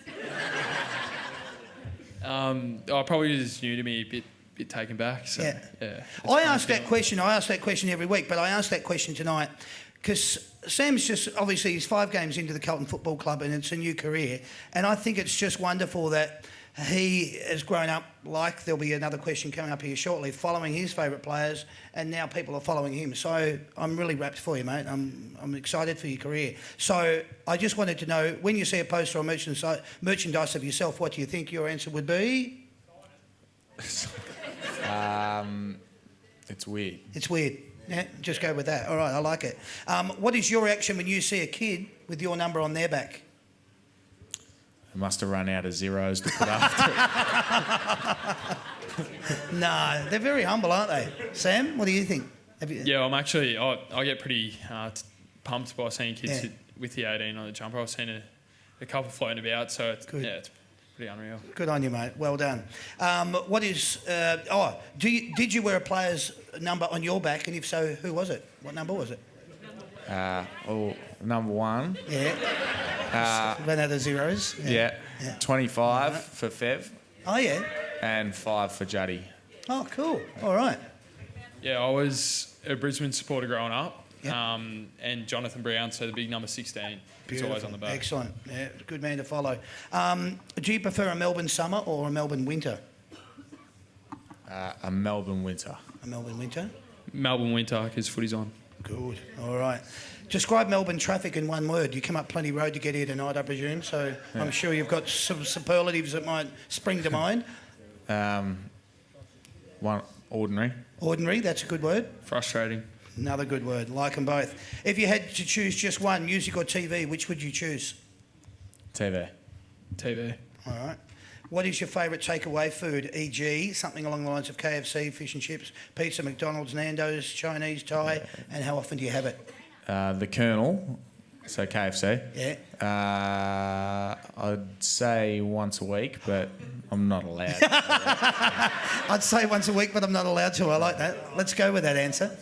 Probably is new to me, a bit taken back. So, Yeah. yeah. I ask that question. I ask that question every week, but I asked that question tonight because Sam's just obviously he's 5 games into the Carlton Football Club and it's a new career, and I think it's just wonderful that he has grown up. Like there'll be another question coming up here shortly, following his favourite players, and now people are following him. So I'm really rapt for you, mate. I'm excited for your career. So I just wanted to know, when you see a poster or merchandise of yourself, what do you think your answer would be? It's weird. It's weird. Yeah, just go with that. All right, I like it. What is your reaction when you see a kid with your number on their back? I must have run out of zeros to put after it. No, they're very humble, aren't they? Sam, what do you think? Have you... Yeah, I'm actually... I get pretty pumped by seeing kids Yeah. with the 18 on the jumper. I've seen a couple floating about, so it's, Good. yeah, it's pretty unreal. Good on you, mate. Well done. What is... did you wear a player's number on your back? And if so, who was it? What number was it? Number 1. Yeah. Ran out of zeros. Yeah. Yeah. 25 Right. for Fev Oh, yeah. and 5 for Juddy. Oh, cool. All right. Yeah, I was a Brisbane supporter growing up, Yep. and Jonathan Brown, so the big number 16. It's always on the back. Excellent. Yeah, good man to follow. Do you prefer a Melbourne summer or a Melbourne winter? A Melbourne winter. A Melbourne winter? Melbourne winter, because footy's on. Good. All right. Describe Melbourne traffic in one word. You come up plenty road to get here tonight, I presume, so I'm sure you've got some superlatives that might spring to mind. One ordinary. Ordinary, that's a good word. Frustrating. Another good word. Like them both. If you had to choose just one, music or TV, which would you choose? TV. TV. All right. What is your favourite takeaway food, e.g. something along the lines of KFC, fish and chips, pizza, McDonald's, Nando's, Chinese, Thai, and how often do you have it? The Colonel, so KFC. Yeah. I'd say once a week, but I'm not allowed. I'd say once a week, but I'm not allowed to. I like that. Let's go with that answer.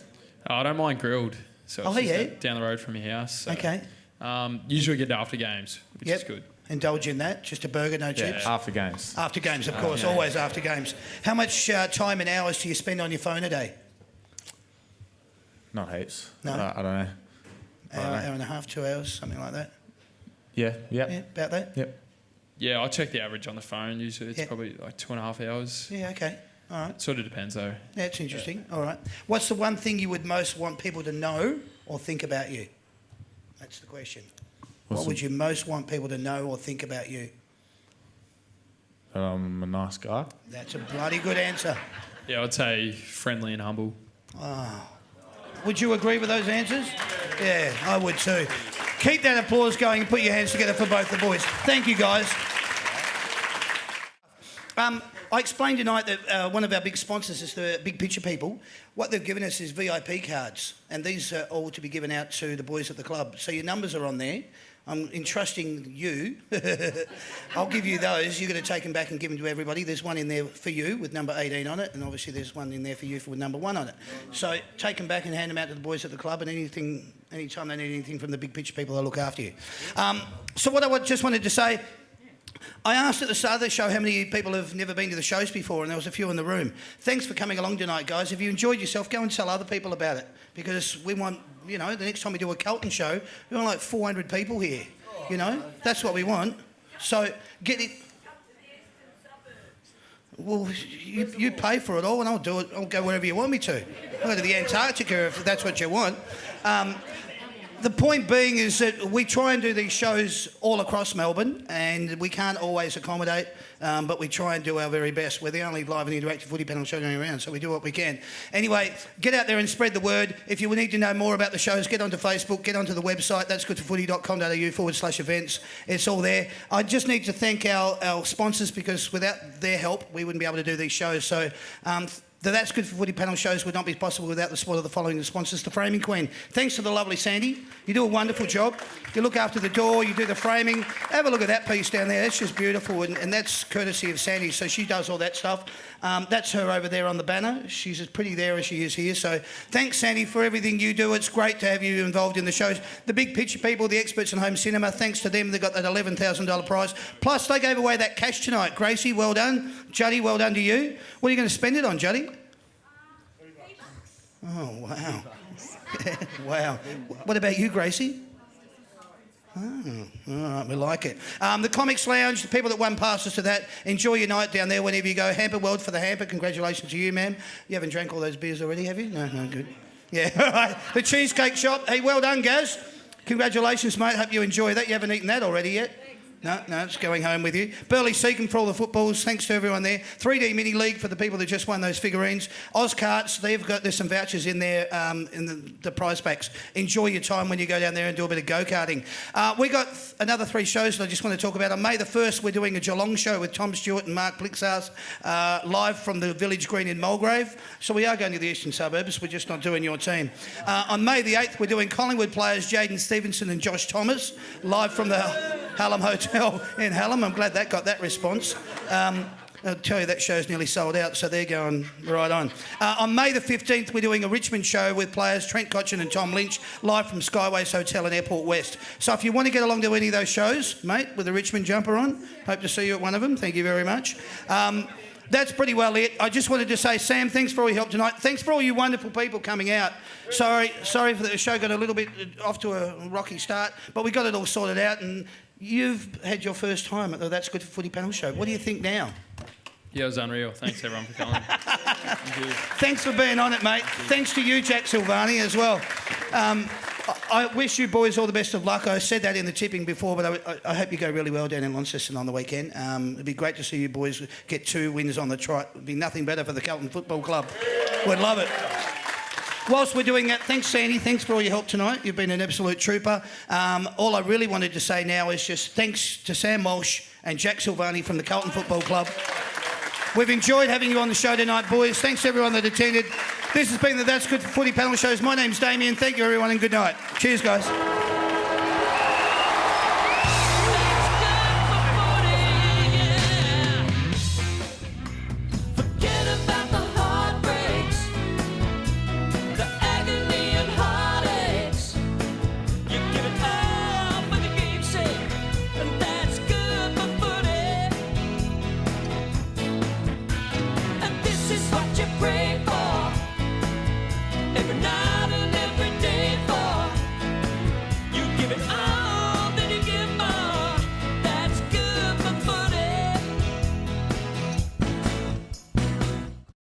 I don't mind grilled. So it's Oh, just yeah? down the road from your house. So, Okay. Usually get it after games, which Yep. is good. Indulge in that. Just a burger, no chips. After games. After games, of course. Always after games. How much time and hours do you spend on your phone a day? Not heaps. No? I don't know. Hour and a half, 2 hours, something like that. Yeah. Yeah, about that? Yep. Yeah, I check the average on the phone. Usually it's probably like 2.5 hours. Yeah, okay. All right. Sort of depends though. That's interesting. All right. What's the one thing you would most want people to know or think about you? That's the question. What would you most want people to know or think about you? That I'm a nice guy. That's a bloody good answer. Yeah, I'd say friendly and humble. Would you agree with those answers? Yeah, I would too. Keep that applause going and put your hands together for both the boys. Thank you, guys. I explained tonight that one of our big sponsors is the Big Picture people. What they've given us is VIP cards, and these are all to be given out to the boys at the club. So your numbers are on there. I'm entrusting you. I'll give you those. You're going to take them back and give them to everybody. There's one in there for you with number 18 on it, and obviously there's one in there for you with number 1 on it. So take them back and hand them out to the boys at the club, and anytime they need anything from the Big Picture people, they'll look after you. So what I just wanted to say, I asked at the start of the show how many people have never been to the shows before, and there was a few in the room. Thanks for coming along tonight, guys. If you enjoyed yourself, go and tell other people about it, because we want, the next time we do a Carlton show, we want like 400 people here. That's what we want. So get it. Well, you pay for it all, and I'll do it. I'll go wherever you want me to. I'll go to the Antarctica if that's what you want. The point being is that we try and do these shows all across Melbourne, and we can't always accommodate, but we try and do our very best. We're the only live and interactive footy panel show going around, so we do what we can. Anyway, get out there and spread the word. If you need to know more about the shows, get onto Facebook, get onto the website, that'sgoodforfooty.com.au/events. It's all there. I just need to thank our sponsors, because without their help, we wouldn't be able to do these shows. So, the That's Good for Footy panel shows would not be possible without the support of the following sponsors. The Framing Queen. Thanks to the lovely Sandy. You do a wonderful job. You look after the door, you do the framing. Have a look at that piece down there. That's just beautiful, and that's courtesy of Sandy. So she does all that stuff. That's her over there on the banner. She's as pretty there as she is here. So thanks, Sandy, for everything you do. It's great to have you involved in the shows. The Big Picture people, the experts in home cinema, thanks to them, they got that $11,000 prize. Plus, they gave away that cash tonight. Gracie, well done. Juddy, well done to you. What are you going to spend it on, Juddy? Oh, wow. Wow. What about you, Gracie? Oh, all right, we like it. The Comics Lounge, the people that won passes to that, enjoy your night down there whenever you go. Hamper World for the hamper. Congratulations to you, ma'am. You haven't drank all those beers already, have you? No, good. Yeah, all right. The Cheesecake Shop. Hey, well done, Gaz. Congratulations, mate. Hope you enjoy that. You haven't eaten that already yet? No, it's going home with you. Burley Seacon for all the footballs. Thanks to everyone there. 3D Mini League for the people that just won those figurines. Ozcarts, there's some vouchers in there in the prize packs. Enjoy your time when you go down there and do a bit of go-karting. We got another 3 shows that I just want to talk about. On May the 1st, we're doing a Geelong show with Tom Stewart and Mark Plixars live from the Village Green in Mulgrave. So we are going to the eastern suburbs. We're just not doing your team. On May the 8th, we're doing Collingwood players Jaden Stevenson and Josh Thomas live from the Hallam Hotel in Hallam. I'm glad that got that response. I'll tell you that show's nearly sold out, so they're going right on. On May the 15th, we're doing a Richmond show with players Trent Cotchin and Tom Lynch live from Skyways Hotel in Airport West. So if you want to get along to any of those shows, mate, with a Richmond jumper on, hope to see you at one of them. Thank you very much. That's pretty well it. I just wanted to say, Sam, thanks for all your help tonight. Thanks for all you wonderful people coming out. Sorry for the show got a little bit off to a rocky start, but we got it all sorted out, and you've had your first time at the That's Good for Footy panel show. What do you think now? Yeah, it was unreal. Thanks, everyone, for coming. Thanks for being on it, mate. Thanks to you, Jack Silvani, as well. I wish you boys all the best of luck. I said that in the tipping before, but I hope you go really well down in Launceston on the weekend. It'd be great to see you boys get 2 wins on the trot. It'd be nothing better for the Carlton Football Club. We'd love it. Whilst we're doing that, thanks, Sandy. Thanks for all your help tonight. You've been an absolute trooper. All I really wanted to say now is just thanks to Sam Walsh and Jack Silvani from the Carlton Football Club. We've enjoyed having you on the show tonight, boys. Thanks to everyone that attended. This has been the That's Good for Footy panel shows. My name's Damien. Thank you, everyone, and good night. Cheers, guys.